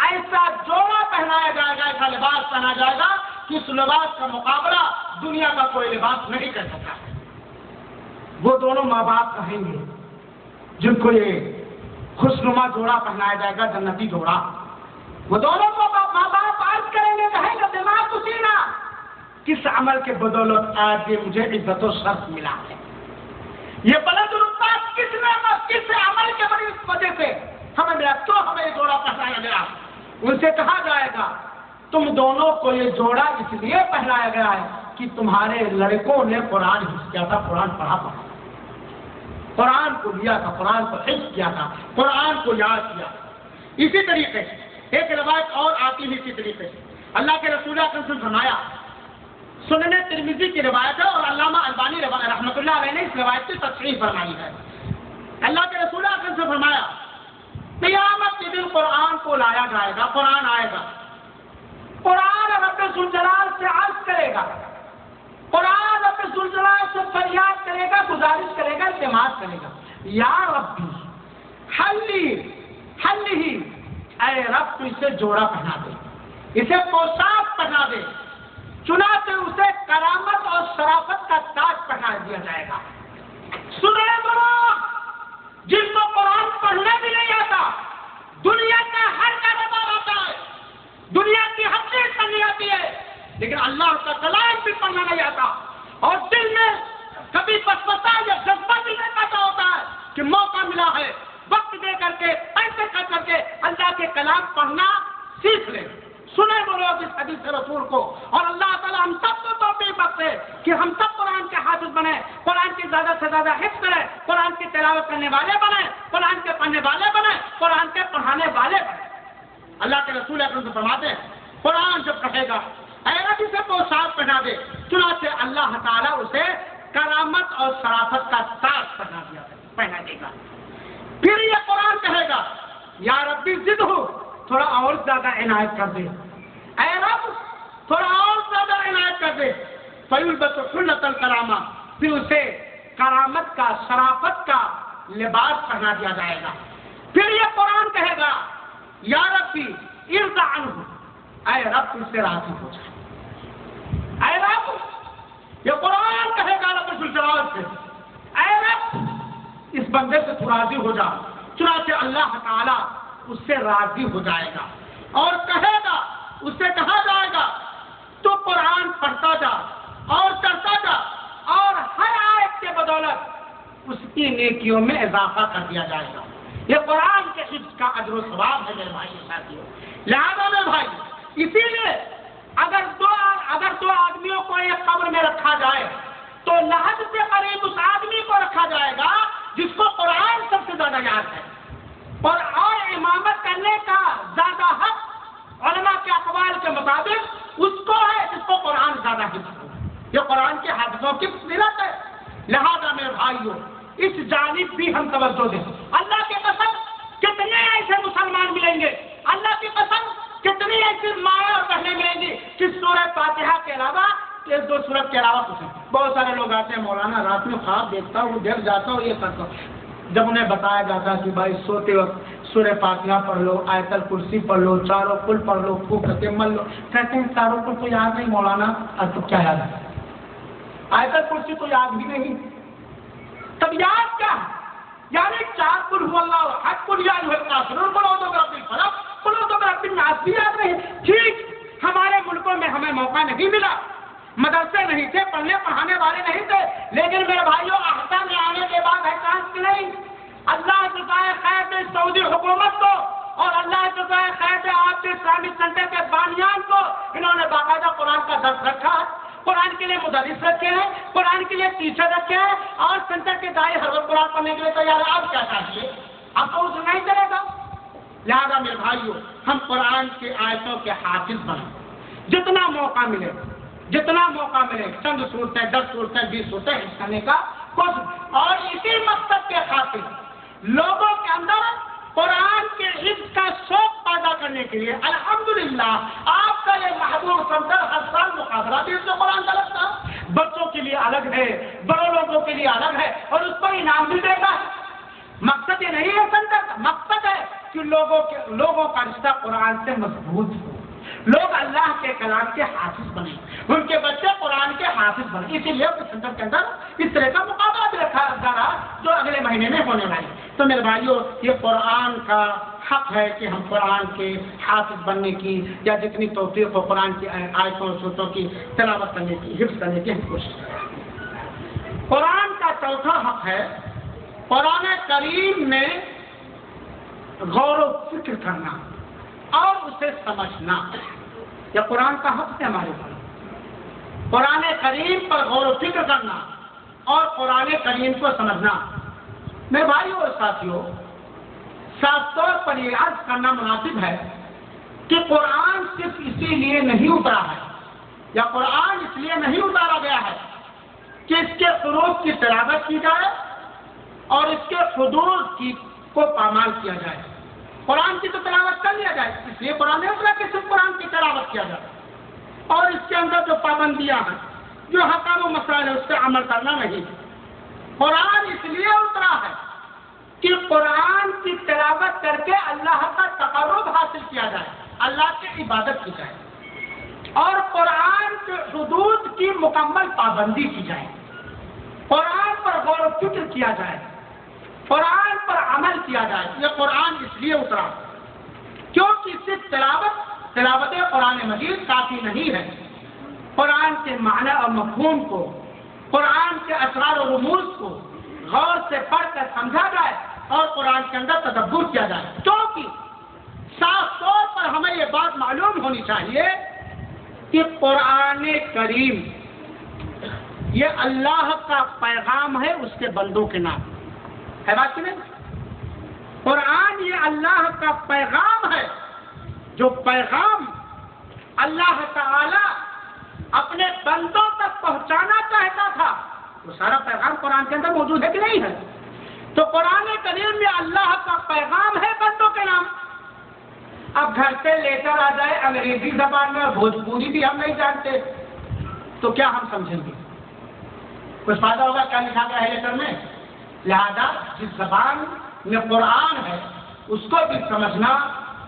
ایسا جوڑا پہنایا جائے گا، ایسا لباس پہنا جائے گا کہ اس لباس کا مقابلہ دنیا کا کوئی لباس نہیں کر سکتا۔ وہ دونوں ماں باپ کہیں گے جن کو یہ خوشنما جوڑا پہنایا جائے گا، جنتی جوڑا، وہ دونوں کو ماں باپ عرض کریں گے، کہیں گے دماغ کسینا، کس عمل کے بدولت آج یہ مجھے عزت و شرف ملا ہے، یہ بلند رتبہ کس نعمت، کس عمل کے بڑی وجہ سے ہمیں ملا، تو ہمیں یہ جوڑا پہنایا گیا۔ ان سے کہا جائے گا تم دونوں کو یہ جوڑا اس لیے پہنایا گیا ہے کہ تمہارے لڑکوں نے قرآن حفظ کیا تھا، قرآن پڑھا، قرآن کو لیا تھا، قرآن کو حفظ کیا تھا، قرآن کو یاد کیا۔ اسی طریقے سے ایک روایت اور آتی ہے، اسی طریقے سے اللہ کے رسول اکرم نے فرمایا، سنن ترمذی کی روایت ہے اور علامہ البانی رحمۃ اللہ علیہ نے اس روایت کی تصحیح فرمائی ہے۔ اللہ کے رسول اکرم نے فرمایا، قیامت کے دن قرآن کو لایا جائے گا، قرآن آئے گا، قرآن رب ذوالجلال سے عرض کرے گا، قرآن رب ذوالجلال سے فریاد کرے گا، گزارش کرے گا، التماس کرے گا، یا ربی حلی، اے رب تو اسے جوڑا پہنا دے، اسے پوشاک پہنا دے۔ چنانچہ اسے کرامت اور شرافت کا تاج پہنا دیا جائے گا۔ سنے لوگ جن کو قرآن پڑھنے بھی نہیں آتا، دنیا کا ہر کاروبار آتا ہے، دنیا کی ہر چیز پڑھنی آتی ہے، لیکن اللہ کا کلام بھی پڑھنا نہیں آتا، اور دل میں کبھی پسپسا یا جذبہ بھی نہیں پاتا ہوتا ہے کہ موقع ملا ہے، وقت دے کر کے، پیسے خرچ کر کے اللہ کے کلام پڑھنا سیکھ لیں۔ سنے وہ لوگ اس حدیث رسول کو، اور اللہ تعالیٰ ہم سب کو توفیق بخشے کہ ہم سب قرآن کے حافظ بنے، قرآن کی زیادہ سے زیادہ حفظ کریں، قرآن کی تلاوت کرنے والے بنے، قرآن کے پڑھنے والے بنے، قرآن کے پڑھانے والے بنے۔ اللہ کے رسول اکرم سے فرماتے ہیں، قرآن جب کہے گا اے رب اسے پوشاک پہنا دے، چنانچہ اللہ تعالیٰ اسے کرامت اور شرافت کا تاج پہنا دے گا۔ پھر یہ قرآن کہے گا، یا ربی زد ہو، تھوڑا اور زیادہ عنایت کر دے، اے رب تھوڑا اور زیادہ عنایت کر دے، فیلبس حلۃ الکرامہ، پھر اسے کرامت کا، شرافت کا لباس پہنا دیا جائے گا۔ پھر یہ قرآن کہے گا، یا ربی ارض عنہ، اے رب تم سے راضی ہو جائے، اے رب، یہ قرآن کہے گا رب ذوالجلال سے، اے رب اس بندے سے تو راضی ہو جا، چنانچہ اللہ تعالیٰ اس سے راضی ہو جائے گا اور کہے گا، اس سے کہا جائے گا تو قرآن پڑھتا جا اور کرتا جا، اور ہر آیت کے بدولت اس کی نیکیوں میں اضافہ کر دیا جائے گا۔ یہ قرآن کے حفظ کا اجر و ثواب ہے میرے بھائی ساتھیوں۔ لہٰذا میں بھائی، اسی لیے اگر جائے تو لحد سے قریب اس آدمی کو رکھا جائے گا جس کو قرآن سب سے زیادہ یاد ہے، اور امامت کرنے کا زیادہ حق علماء کے اقوال کے مطابق اس کو ہے جس کو قرآن زیادہ حفظ ہو۔ یہ قرآن کے حافظوں کی فضیلت ہے۔ لہذا میرے بھائیوں اس جانب بھی ہم توجہ دیں۔ اللہ کی قسم کتنے ایسے مسلمان ملیں گے، اللہ کی قسم کتنی ایسی مائیں اور بہنیں ملیں گی کہ سورہ فاتحہ کے علاوہ ایک دو سورت کے علاوہ کچھ نہیں۔ بہت سارے لوگ آتے ہیں، مولانا رات میں خواب دیکھتا ہوں، دیکھ جاتا ہوں، یہ کرتا ہوں۔ جب انہیں بتایا جاتا کہ بھائی سوتے وقت سورہ فاتحہ پڑھ لو، آیت الکرسی پڑھ لو، چاروں کل پڑھ لو، خوب مل لو، کہتے ہیں چاروں کل تو یاد نہیں مولانا، اب تو کیا یاد ہے؟ آیت الکرسی تو یاد بھی نہیں، تب یاد کیا ہے؟ یعنی چار قل هو اللہ احد، قل یا ایھا الکافرون، قل اعوذ برب الفلق، قل اعوذ برب الناس بھی یاد نہیں۔ ٹھیک، ہمارے ملکوں میں ہمیں موقع نہیں ملا، مدرسے نہیں تھے، پڑھنے پڑھانے والے نہیں تھے، لیکن میرے بھائیوں احکام میں آنے کے بعد احسان کی نہیں، اللہ جزائے خیر دے سعودی حکومت کو اور اللہ جزائے خیر دے آپ کے اسلامک سینٹر کے بانیان کو، انہوں نے باقاعدہ قرآن کا درس رکھا ہے، قرآن کے لیے مدرس رکھے ہیں، قرآن کے لیے ٹیچر رکھے ہیں، اور سینٹر کے دائی ہر وقت قرآن پڑھنے کے لیے تیار ہے۔ اب کیا چاہیے؟ اب تو اسے نہیں چلے گا۔ لہٰذا میرے بھائیوں ہم قرآن کی آیتوں کے حافظ بنیں، جتنا موقع ملے چند صورتیں، 10 صورتیں، 20 صورتیں حفظ کرنے کا کوشش، اور اسی مقصد کے خاطر لوگوں کے اندر قرآن کے حفظ کا شوق پیدا کرنے کے لیے الحمدللہ آپ کا یہ محبوب سینٹر ہر سال مقابلہ بھی اس قرآن کا لگتا ہے، بچوں کے لیے الگ ہے، بڑوں لوگوں کے لیے الگ ہے، اور اس پر انعام بھی دے گا۔ مقصد یہ نہیں ہے سینٹر کا، مقصد ہے کہ لوگوں کا رشتہ قرآن سے مضبوط ہو، لوگ اللہ کے کلام کے حافظ بنے، ان کے بچے قرآن کے حافظ بنے۔ اسی لیے سینٹر کے اندر اس طرح کا مقابلہ بھی رکھا جا رہا جو اگلے مہینے میں ہونے والی۔ تو میرے بھائیوں یہ قرآن کا حق ہے کہ ہم قرآن کے حافظ بننے کی یا جتنی توفیق ہو قرآن کی آیتوں صورتوں کی تلاوت کرنے کی، حفظ کرنے کی ہم کوشش کریں۔ قرآن کا چوتھا حق ہے قرآن کریم میں غور و فکر کرنا اور اسے سمجھنا۔ یہ قرآن کا حق ہے ہمارے پر، قرآن کریم پر غور و فکر کرنا اور قرآن کریم کو سمجھنا۔ میرے بھائیوں اور ساتھیوں، صاف طور پر یہ عرض کرنا مناسب ہے کہ قرآن صرف اسی لیے نہیں اترا ہے، یا قرآن اس لیے نہیں اتارا گیا ہے کہ اس کے حروف کی تلاوت کی جائے اور اس کے حدود کو پامال کیا جائے۔ قرآن کی تو تلاوت کر لیا جائے، اس لیے قرآن نے اترا کہ صرف قرآن کی تلاوت کیا جائے، اور اس کے اندر جو پابندیاں ہیں، جو حکام و مسائل ہے، اس پہ عمل کرنا نہیں۔ قرآن اس لیے اترا ہے کہ قرآن کی تلاوت کر کے اللہ کا تقرب حاصل کیا جائے، اللہ کی عبادت کی جائے، اور قرآن کے حدود کی مکمل پابندی کی جائے، قرآن پر غور و فکر کیا جائے، قرآن پر عمل کیا جائے۔ یہ قرآن اس لیے اترا کیونکہ صرف تلاوت قرآن مجید کافی نہیں ہے، قرآن کے معنی اور مفہوم کو، قرآن کے اسرار و رموز کو غور سے پڑھ کر سمجھا جائے اور قرآن کے اندر تدبر کیا جائے، کیونکہ صاف طور پر ہمیں یہ بات معلوم ہونی چاہیے کہ قرآن کریم یہ اللہ کا پیغام ہے اس کے بندوں کے نام ہے، بات کی نہیں؟ قرآن یہ اللہ کا پیغام ہے، جو پیغام اللہ تعالی اپنے بندوں تک پہنچانا چاہتا تھا، وہ سارا پیغام قرآن کے اندر موجود ہے کہ نہیں ہے؟ تو قرآن کریم میں اللہ کا پیغام ہے بندوں کے نام۔ اب گھر سے لیٹر آ جائے انگریزی زبان میں، بھوجپوری بھی ہم نہیں جانتے، تو کیا ہم سمجھیں گے؟ کچھ فائدہ ہوگا کیا لکھا گیا ہے لیٹر میں؟ لہذا جس زبان میں قرآن ہے اس کو بھی سمجھنا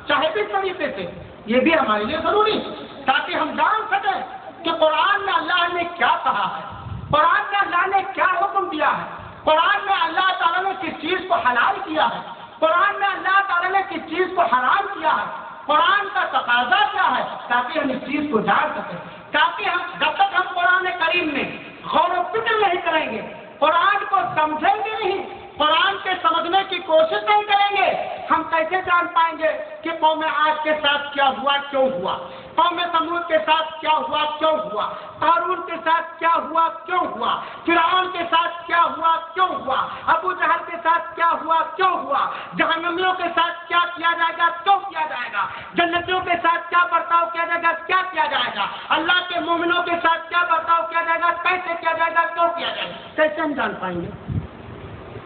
چاہے کس طریقے سے، یہ بھی ہمارے لیے ضروری ہے، تاکہ ہم جان سکیں کہ قرآن میں اللہ نے کیا کہا ہے، قرآن میں اللہ نے کیا حکم دیا ہے، قرآن میں اللہ تعالیٰ نے کس چیز کو حلال کیا ہے، قرآن میں اللہ تعالیٰ نے کس چیز کو حرام کیا ہے، قرآن کا تقاضا کیا ہے، تاکہ ہم اس چیز کو جان سکیں۔ تاکہ ہم جب تک ہم قرآن کریم میں غور و فکر نہیں کریں گے، قرآن کو سمجھیں گے نہیں، قرآن کے سمجھنے کی کوشش نہیں کریں گے، ہم کیسے جان پائیں گے کہ قوم عاد کے ساتھ کیا ہوا، کیوں ہوا؟ قوم سمود کے ساتھ کیا ہوا کیوں ہوا، قارون کے ساتھ کیا ہوا کیوں ہوا، فرعون کے ساتھ کیا ہوا کیوں ہوا، ابو جہل کے ساتھ کیا ہوا کیوں ہوا، جہنمیوں کے ساتھ کیا کیا جائے گا کیوں کیا جائے گا، جنتیوں کے ساتھ کیا برتاؤ کیا جائے گا کیا کیا جائے گا، اللہ کے مومنوں کے ساتھ کیا برتاؤ کیا جائے گا کیسے کیا جائے گا کیوں کیا جائے گا، کیسے ہم جان پائیں گے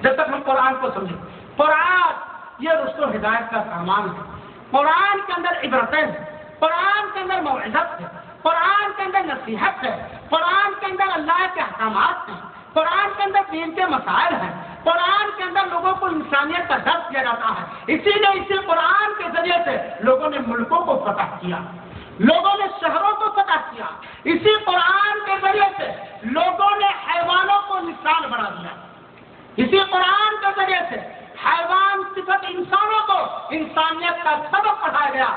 جب تک ہم قرآن کو سمجھیں۔ قرآن یہ رشد و ہدایت کا سامان ہے، قرآن کے اندر عبرتیں ہیں، قرآن کے اندر موعظت ہے، قرآن کے اندر نصیحت ہے، قرآن کے اندر اللہ کے احکامات ہیں، قرآن کے اندر دین کے مسائل ہیں، قرآن کے اندر لوگوں کو انسانیت کا درس دیا جاتا ہے۔ اسی لیے اسی قرآن کے ذریعے سے لوگوں نے ملکوں کو فتح کیا، لوگوں نے شہروں کو فتح کیا، اسی قرآن کے ذریعے سے لوگوں نے حیوانوں کو انسان بنا دیا، اسی قرآن کے ذریعے سے حیوان صفت انسانوں کو انسانیت کا سبق پڑھایا گیا۔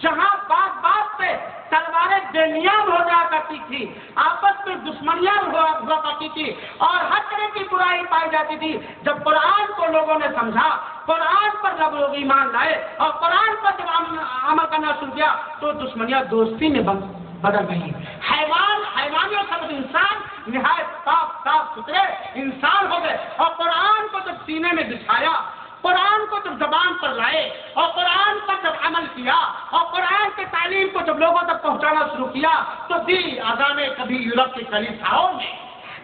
جہاں بات بات پہ تلواریں بے نیام ہو جایا کرتی تھی، آپس میں دشمنیاں ہوا کرتی تھی اور ہر طرح کی برائی پائی جاتی تھی، جب قرآن کو لوگوں نے سمجھا، قرآن پر جب لوگ ایمان لائے اور قرآن پر جب عمل کرنا شروع کیا تو دشمنیاں دوستی میں بدل گئی۔ حیوانیوں سے انسان نہایت صاف ستھرے انسان ہو گئے، اور قرآن کو جب سینے میں بچھایا، قرآن کو جب زبان پر لائے اور قرآن پر جب عمل کیا اور قرآن کے تعلیم کو جب لوگوں تک پہنچانا شروع کیا تو دی اذانیں کبھی یورپ کی کلیساؤں میں،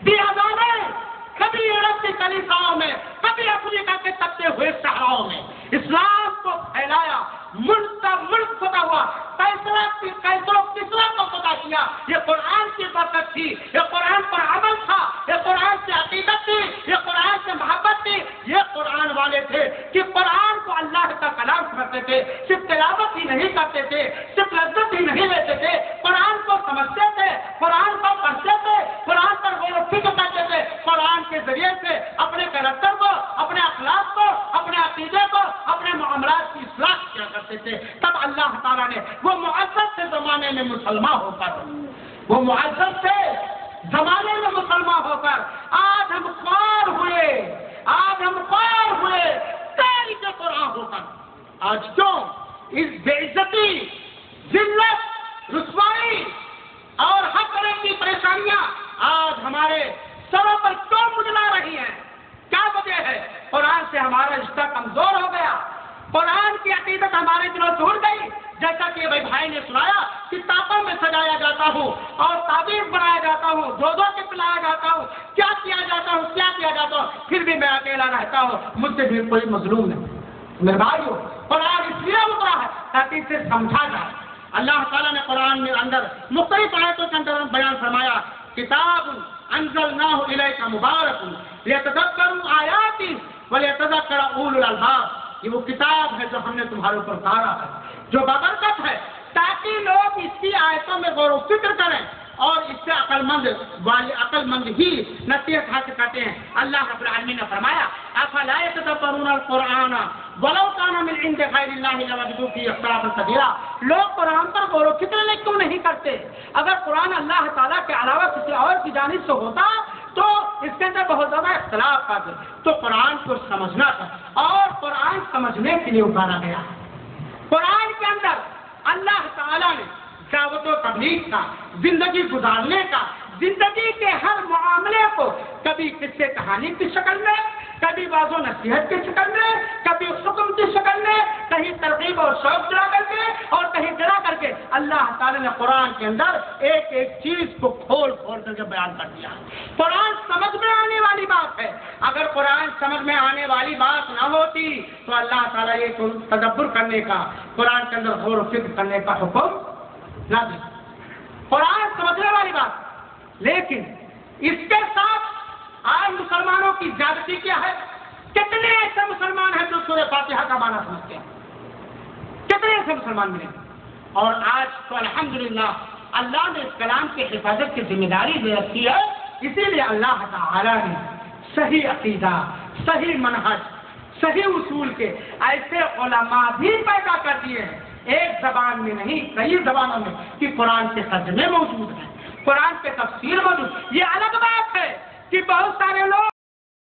دی اذانیں کبھی یورپ کی کلیساؤں میں، کبھی افریقہ کے تپتے ہوئے صحراؤں میں اسلام کو پھیلایا، ملک کا ملک فتح ہوا، کیسروں کو فتح کیا۔ یہ قرآن کی برکت تھی، یہ قرآن پر عمل تھا، یہ قرآن سے عقیدت تھی، یہ قرآن سے محبت تھی، یہ قرآن والے تھے کہ قرآن کو اللہ کا کلام کرتے تھے، صرف تلاوت ہی نہیں کرتے تھے، صرف لذت ہی نہیں لیتے تھے، قرآن کو سمجھتے تھے، قرآن کو پڑھتے تھے، قرآن پر غور و فکر کرتے تھے، قرآن کے ذریعے سے اپنے کریکٹر کو، اپنے اخلاق کو، اپنے عقیدے کو، اپنے معاملات کی اصلاح کیا کرتے تھے۔ تب اللہ تعالیٰ نے وہ معزز سے زمانے میں مسلمان ہو کر، وہ معزز سے زمانے میں مسلمان ہو کر آج ہم خوار ہوئے، آج ہم خوار ہوئے تاریخ قرآن ہو کر، آج کیوں اس بے عزتی، ذلت، رسوائی اور ہر طرح کی پریشانیاں آج ہمارے سروں پر کیوں منڈلا رہی ہیں؟ کیا وجہ ہے؟ قرآن سے ہمارا رشتہ کمزور ہو گیا، قرآن کی عقیدت ہمارے دلوں سے اڑ گئی۔ جیسا کہ بھائی نے سنایا کہ تاپوں میں سجایا جاتا ہوں اور تعبیر بنایا جاتا ہوں، دو کے پلایا جاتا ہوں، کیا کیا جاتا ہوں، کیا کیا جاتا ہوں، پھر بھی میں اکیلا رہتا ہوں، مجھ سے بھی کوئی مظلوم نہیں۔ میرے بھائیو، قرآن اس لیے اترا ہے تاکہ اسے سمجھا جائے۔ اللہ تعالیٰ نے قرآن میں اندر مختلف آیتوں کے اندر بیان فرمایا، کتاب انزلناہ الیک مبارک لیتدبروا آیاتہ ولیتذکر اولو الالباب، یہ وہ کتاب ہے جو ہم نے تمہارے اوپر اتارا ہے، جو بابرکت ہے، تاکہ لوگ اس کی آیتوں میں غور و فکر کریں اور اس سے عقل مند ہی نصیحت حاصل کرتے ہیں۔ اللہ رب العالمین نے فرمایا، افلا یتدبرون القرآن ولو کان من عند غیر اللہ لوجدوا فیہ اختلافا کثیرا، لوگ قرآن پر غور و فکر کیوں نہیں کرتے؟ اگر قرآن اللہ تعالیٰ کے علاوہ کسی اور کی جانب سے ہوتا تو اس کے اندر بہت زیادہ اختلاف پاتے، تو قرآن کو سمجھنا تھا اور قرآن سمجھنے کے لیے اتارا گیا ہے۔ قرآن کے اندر اللہ تعالیٰ نے دعوت و تبلیغ کا، زندگی گزارنے کا، زندگی کے ہر معاملے کو کبھی قصے کہانی کی شکل میں، کبھی واضح و نصیحت کی شکل میں، کبھی حکم کی شکل میں، کہیں ترغیب اور شوق دلا کر کے اور کہیں ڈرا کر کے اللہ تعالیٰ نے قرآن کے اندر ایک ایک چیز کو کھول کر کے بیان کر دیا۔ قرآن سمجھ میں آنے والی بات ہے، اگر قرآن سمجھ میں آنے والی بات نہ ہوتی تو اللہ تعالیٰ یہ تدبر کرنے کا، قرآن کے اندر غور و فکر کرنے کا حکم نہ دے۔ قرآن سمجھنے والی بات، لیکن اس کے ساتھ آج مسلمانوں کی زیادتی کیا ہے؟ کتنے ایسے مسلمان ہیں جو سورہ فاتحہ کا معنی سمجھتے ہیں؟ کتنے ایسے مسلمان ملے؟ اور آج تو الحمدللہ اللہ نے اس کلام کی حفاظت کی ذمہ داری دے رکھی ہے، اسی لیے اللہ تعالیٰ نے صحیح عقیدہ، صحیح منہج، صحیح اصول کے ایسے علماء بھی پیدا کر دیے ہیں، ایک زبان میں نہیں کئی زبانوں میں، کہ قرآن کے ترجمے موجود ہیں، قرآن کے تفسیر موجود۔ یہ الگ بات ہے کہ بہت سارے لوگ